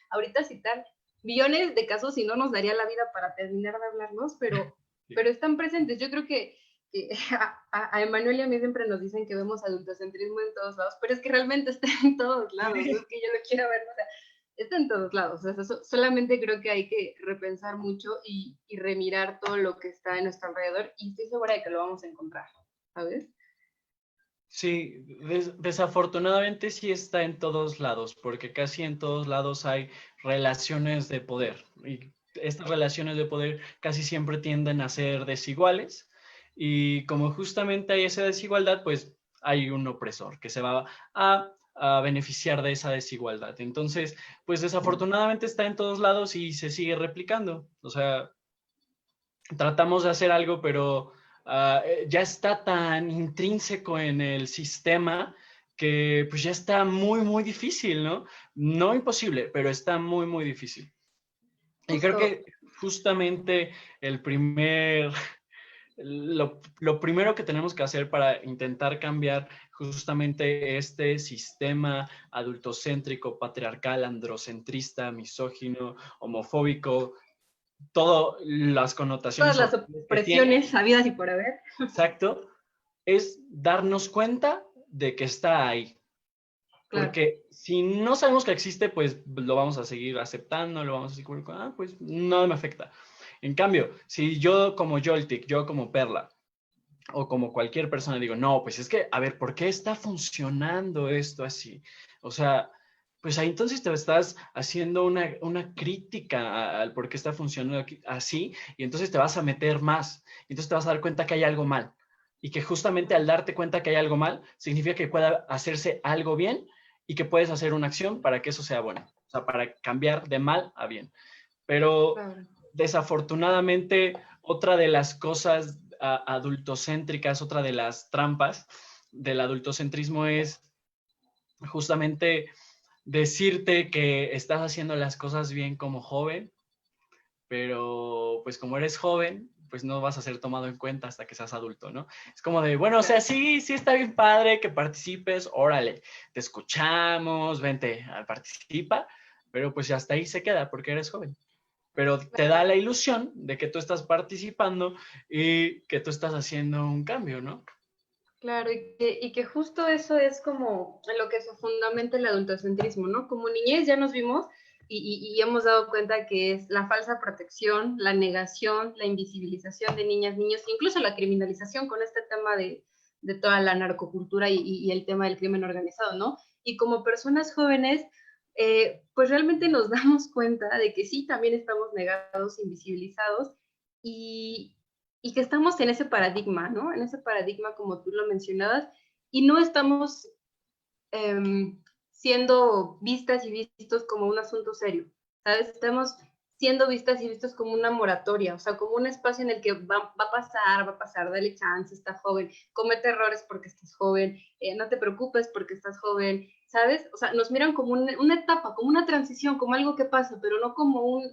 ahorita citar millones de casos y no nos daría la vida para terminar de hablarlos, pero están presentes. Yo creo que a Emanuel y a mí siempre nos dicen que vemos adultocentrismo en todos lados, pero es que realmente está en todos lados, no es que yo lo quiera ver, o sea, está en todos lados. O sea, solamente creo que hay que repensar mucho y remirar todo lo que está en nuestro alrededor, y estoy segura de que lo vamos a encontrar, ¿sabes? Sí, desafortunadamente sí está en todos lados, porque casi en todos lados hay relaciones de poder, y estas relaciones de poder casi siempre tienden a ser desiguales, y como justamente hay esa desigualdad, pues hay un opresor que se va a beneficiar de esa desigualdad. Entonces, pues desafortunadamente está en todos lados y se sigue replicando. O sea, tratamos de hacer algo, pero ya está tan intrínseco en el sistema que pues ya está muy, muy difícil, ¿no? No imposible, pero está muy, muy difícil. Y creo Justo. que justamente lo primero que tenemos que hacer para intentar cambiar justamente este sistema adultocéntrico, patriarcal, androcentrista, misógino, homofóbico, todas las Todas connotaciones las que tiene, opresiones habidas y por haber. exacto, es darnos cuenta de que está ahí. Claro. Porque si no sabemos que existe, pues lo vamos a seguir aceptando, lo vamos a seguir, pues no me afecta. En cambio, si yo como Joltik, yo como Perla, o como cualquier persona digo, no, pues es que, a ver, ¿por qué está funcionando esto así? O sea, pues ahí entonces te estás haciendo una crítica al por qué está funcionando así, y entonces te vas a meter más, y entonces te vas a dar cuenta que hay algo mal, y que justamente al darte cuenta que hay algo mal, significa que pueda hacerse algo bien, y que puedes hacer una acción para que eso sea bueno, o sea, para cambiar de mal a bien. Pero Claro. desafortunadamente, otra de las cosas adultocéntricas, otra de las trampas del adultocentrismo es justamente decirte que estás haciendo las cosas bien como joven, pero pues como eres joven, pues no vas a ser tomado en cuenta hasta que seas adulto, ¿no? Es como de, bueno, o sea, Claro. sí, sí está bien padre que participes, órale, te escuchamos, vente, participa, pero pues hasta ahí se queda porque eres joven. Pero te da la ilusión de que tú estás participando y que tú estás haciendo un cambio, ¿no? Claro, y que justo eso es como lo que se fundamenta el adultocentrismo, ¿no? Como niñez ya nos vimos y hemos dado cuenta que es la falsa protección, la negación, la invisibilización de niñas, niños, incluso la criminalización con este tema de toda la narcocultura y el tema del crimen organizado, ¿no? Y como personas jóvenes, pues realmente nos damos cuenta de que sí, también estamos negados, invisibilizados, y, y que estamos en ese paradigma, ¿no? En ese paradigma, como tú lo mencionabas, y no estamos siendo vistas y vistos como un asunto serio, ¿sabes? Estamos siendo vistas y vistos como una moratoria, o sea, como un espacio en el que va a pasar, dale chance, está joven, comete errores porque estás joven, no te preocupes porque estás joven, ¿sabes? O sea, nos miran como una etapa, como una transición, como algo que pasa, pero no como un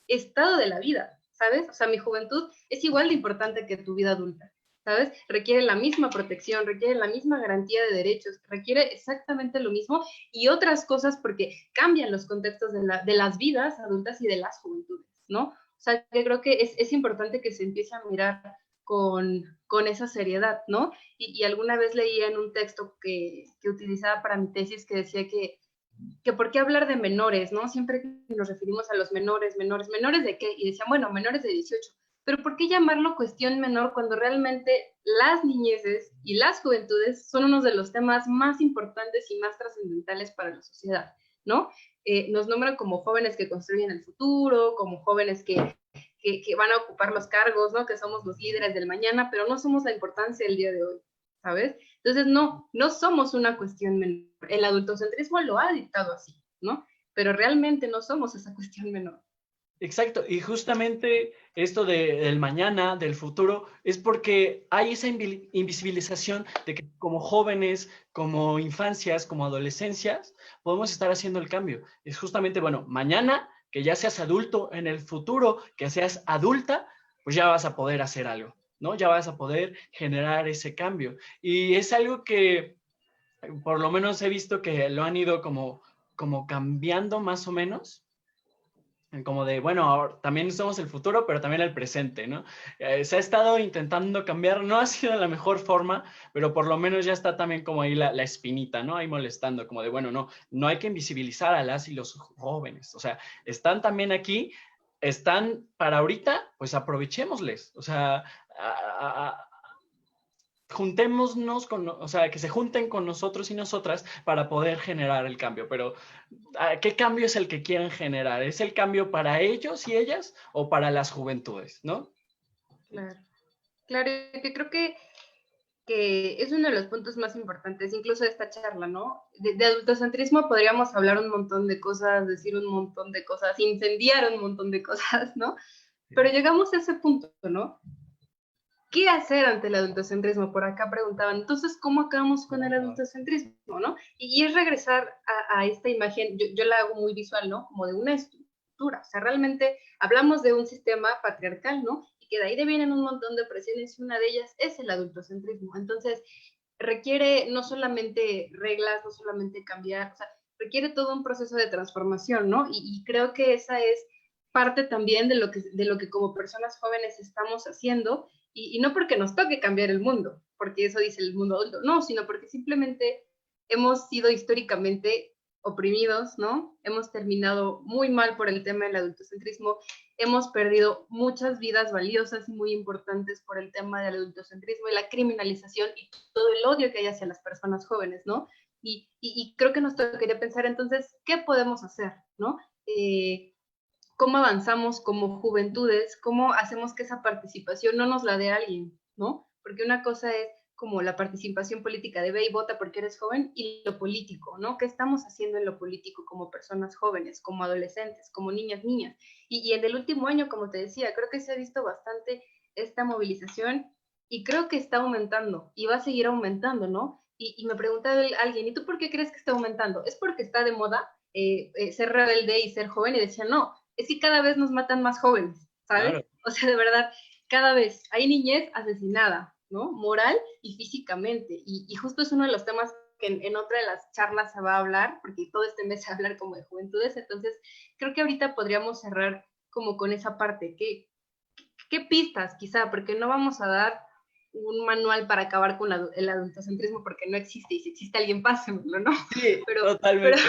estado de la vida, ¿sabes? O sea, mi juventud es igual de importante que tu vida adulta. ¿Sabes? Requiere la misma protección, requiere la misma garantía de derechos, requiere exactamente lo mismo y otras cosas porque cambian los contextos de las vidas adultas y de las juventudes, ¿no? O sea, que creo que es importante que se empiece a mirar con esa seriedad, ¿no? Y alguna vez leía en un texto que utilizaba para mi tesis que decía que por qué hablar de menores, ¿no? Siempre nos referimos a los menores, menores, menores de qué, y decían, bueno, menores de 18, pero ¿por qué llamarlo cuestión menor cuando realmente las niñeces y las juventudes son uno de los temas más importantes y más trascendentales para la sociedad, ¿no? nos nombran como jóvenes que construyen el futuro, como jóvenes que van a ocupar los cargos, ¿no? Que somos los líderes del mañana, pero no somos la importancia del día de hoy, ¿sabes? Entonces, no somos una cuestión menor. El adultocentrismo lo ha dictado así, ¿no? Pero realmente no somos esa cuestión menor. Exacto, y justamente esto del mañana, del futuro, es porque hay esa invisibilización de que como jóvenes, como infancias, como adolescencias, podemos estar haciendo el cambio. Es justamente, bueno, mañana, que ya seas adulto, en el futuro, que seas adulta, pues ya vas a poder hacer algo, ¿no? Ya vas a poder generar ese cambio. Y es algo que por lo menos he visto que lo han ido como cambiando más o menos, como de, bueno, ahora también somos el futuro, pero también el presente, ¿no? Se ha estado intentando cambiar, no ha sido la mejor forma, pero por lo menos ya está también como ahí la espinita, ¿no? Ahí molestando, como de, bueno, no hay que invisibilizar a las y los jóvenes, o sea, están también aquí, están para ahorita, pues aprovechémosles, o sea, juntémonos o sea, que se junten con nosotros y nosotras para poder generar el cambio. Pero, ¿qué cambio es el que quieren generar? ¿Es el cambio para ellos y ellas o para las juventudes, no? Claro, claro, que creo que es uno de los puntos más importantes, incluso de esta charla, ¿no? De adultocentrismo podríamos hablar un montón de cosas, decir un montón de cosas, incendiar un montón de cosas, ¿no? Pero llegamos a ese punto, ¿no? ¿Qué hacer ante el adultocentrismo? Por acá preguntaban, entonces, ¿cómo acabamos con el adultocentrismo, no? Y es regresar a esta imagen, yo la hago muy visual, ¿no? Como de una estructura, o sea, realmente hablamos de un sistema patriarcal, ¿no? Y que de ahí vienen un montón de presiones y una de ellas es el adultocentrismo. Entonces, requiere no solamente reglas, no solamente cambiar, o sea, requiere todo un proceso de transformación, ¿no? Y creo que esa es parte también de lo que como personas jóvenes estamos haciendo, y no porque nos toque cambiar el mundo, porque eso dice el mundo adulto, no, sino porque simplemente hemos sido históricamente oprimidos, ¿no? Hemos terminado muy mal por el tema del adultocentrismo, hemos perdido muchas vidas valiosas y muy importantes por el tema del adultocentrismo y la criminalización y todo el odio que hay hacia las personas jóvenes, ¿no? Y creo que nos tocaría pensar entonces, ¿qué podemos hacer, ¿no? Cómo avanzamos como juventudes, cómo hacemos que esa participación no nos la dé alguien, ¿no? Porque una cosa es como la participación política de ve y vota porque eres joven y lo político, ¿no? ¿Qué estamos haciendo en lo político como personas jóvenes, como adolescentes, como niñas? Y en el último año, como te decía, creo que se ha visto bastante esta movilización y creo que está aumentando y va a seguir aumentando, ¿no? Y me preguntaba alguien, ¿y tú por qué crees que está aumentando? ¿Es porque está de moda ser rebelde y ser joven? Y decía, no, es que cada vez nos matan más jóvenes, ¿sabes? Claro. O sea, de verdad, cada vez hay niñez asesinada, ¿no? Moral y físicamente. Y justo es uno de los temas que en otra de las charlas se va a hablar, porque todo este mes se va a hablar como de juventudes, entonces creo que ahorita podríamos cerrar como con esa parte. ¿Qué pistas quizá? Porque no vamos a dar un manual para acabar con el adultocentrismo porque no existe, y si existe alguien pásemelo, ¿no? Sí, Pero totalmente.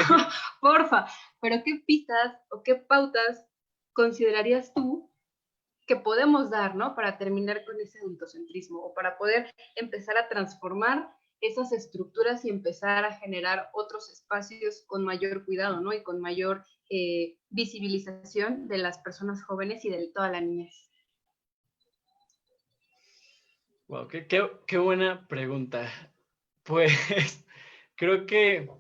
porfa, pero ¿qué pistas o qué pautas considerarías tú que podemos dar, ¿no? Para terminar con ese adultocentrismo o para poder empezar a transformar esas estructuras y empezar a generar otros espacios con mayor cuidado, ¿no? Y con mayor visibilización de las personas jóvenes y de toda la niñez. Wow, qué buena pregunta. Pues creo que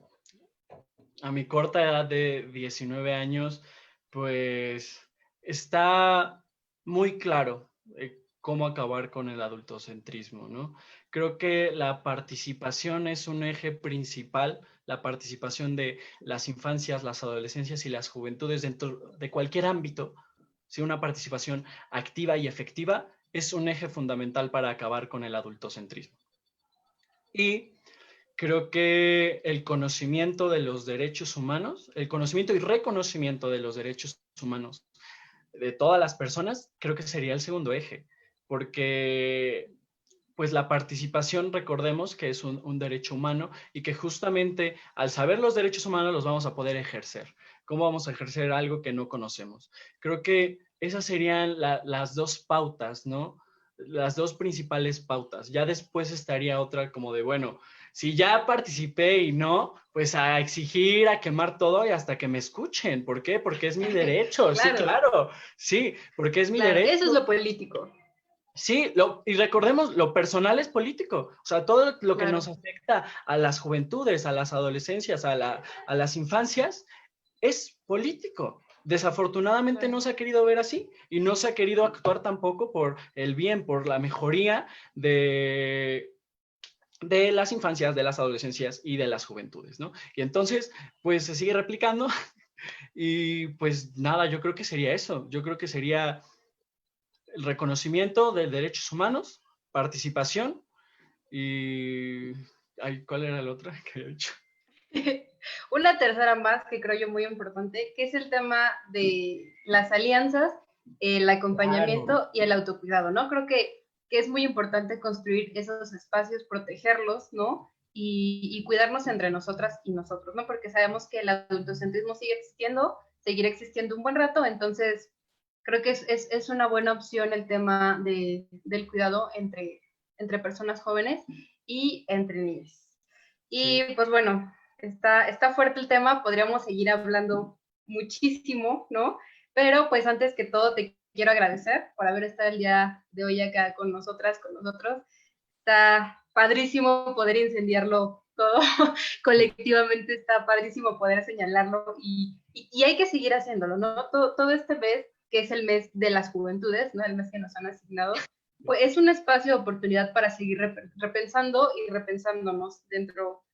a mi corta edad de 19 años, pues está muy claro cómo acabar con el adultocentrismo, ¿no? Creo que la participación es un eje principal, la participación de las infancias, las adolescencias y las juventudes dentro de cualquier ámbito, si una participación activa y efectiva es un eje fundamental para acabar con el adultocentrismo. Y creo que el conocimiento de los derechos humanos, el conocimiento y reconocimiento de los derechos humanos de todas las personas, creo que sería el segundo eje, porque pues la participación, recordemos que es un derecho humano y que justamente al saber los derechos humanos los vamos a poder ejercer. ¿Cómo vamos a ejercer algo que no conocemos? Creo que esas serían las dos pautas, ¿no? las dos principales pautas. Ya después estaría otra como de, bueno, si ya participé y no, pues a exigir, a quemar todo y hasta que me escuchen. ¿Por qué? Porque es mi derecho. Sí, Claro, claro. Sí, porque es mi claro, eso es derecho. lo político. Sí, y recordemos, lo personal es político. O sea, todo lo que nos Claro, afecta a las juventudes, a las adolescencias, a las infancias, es político. Desafortunadamente no claro. se ha querido ver así y no se ha querido actuar tampoco por el bien, por la mejoría de las infancias, de las adolescencias y de las juventudes, ¿no? Y entonces, pues se sigue replicando y pues nada, yo creo que sería eso. Yo creo que sería el reconocimiento de derechos humanos, participación y... Ay, ¿cuál era el otro que había dicho? Una tercera más que creo yo muy importante, que es el tema de las alianzas, el Claro. acompañamiento y el autocuidado, ¿no? Creo que es muy importante construir esos espacios, protegerlos, ¿no? Y cuidarnos entre nosotras y nosotros, ¿no? Porque sabemos que el adultocentrismo sigue existiendo, seguirá existiendo un buen rato, entonces creo que es una buena opción el tema del cuidado entre personas jóvenes y entre niños. Sí. Y pues bueno, está fuerte el tema, podríamos seguir hablando muchísimo, ¿no? Pero pues antes que todo te quiero agradecer por haber estado el día de hoy acá con nosotras, con nosotros. Está padrísimo poder incendiarlo todo colectivamente, está padrísimo poder señalarlo y hay que seguir haciéndolo, ¿no? Todo este mes, que es el mes de las juventudes, ¿no? El mes que nos han asignado, pues es un espacio de oportunidad para seguir repensando y repensándonos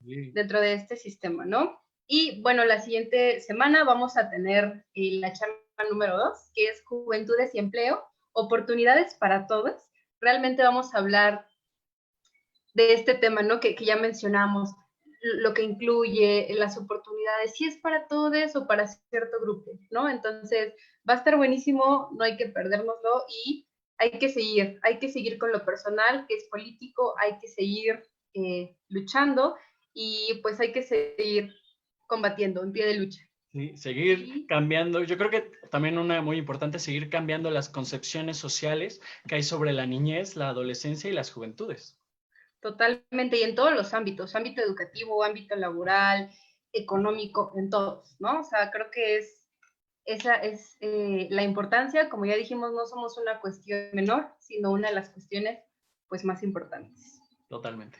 Sí. dentro de este sistema, ¿no? Y bueno, la siguiente semana vamos a tener la charla número 2, que es Juventudes y Empleo, oportunidades para todos. Realmente vamos a hablar de este tema, ¿no? Que ya mencionamos, lo que incluye las oportunidades, si es para todos o para cierto grupo, ¿no? Entonces, va a estar buenísimo, no hay que perdérnoslo y hay que seguir con lo personal, que es político, hay que seguir luchando y pues hay que seguir combatiendo en pie de lucha. Sí, seguir Y cambiando. Yo creo que también una muy importante, seguir cambiando las concepciones sociales que hay sobre la niñez, la adolescencia y las juventudes. totalmente, y en todos los ámbitos, ámbito educativo, ámbito laboral, económico, en todos, ¿no? O sea, creo que esa es la importancia, como ya dijimos, no somos una cuestión menor, sino una de las cuestiones pues más importantes. Totalmente.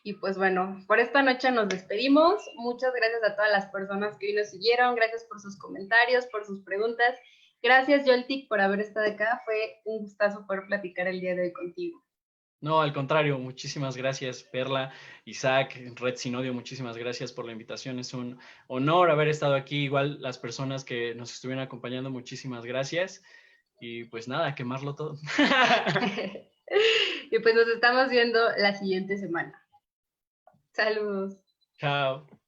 Y pues bueno, por esta noche nos despedimos. Muchas gracias a todas las personas que hoy nos siguieron, gracias por sus comentarios, por sus preguntas. Gracias, Yoltik, por haber estado acá. Fue un gustazo poder platicar el día de hoy contigo. No, al contrario, muchísimas gracias, Perla, Isaac, Red Sinodio, muchísimas gracias por la invitación. Es un honor haber estado aquí. Igual las personas que nos estuvieron acompañando, muchísimas gracias. Y pues nada, quemarlo todo. Y pues nos estamos viendo la siguiente semana. Saludos. Chao.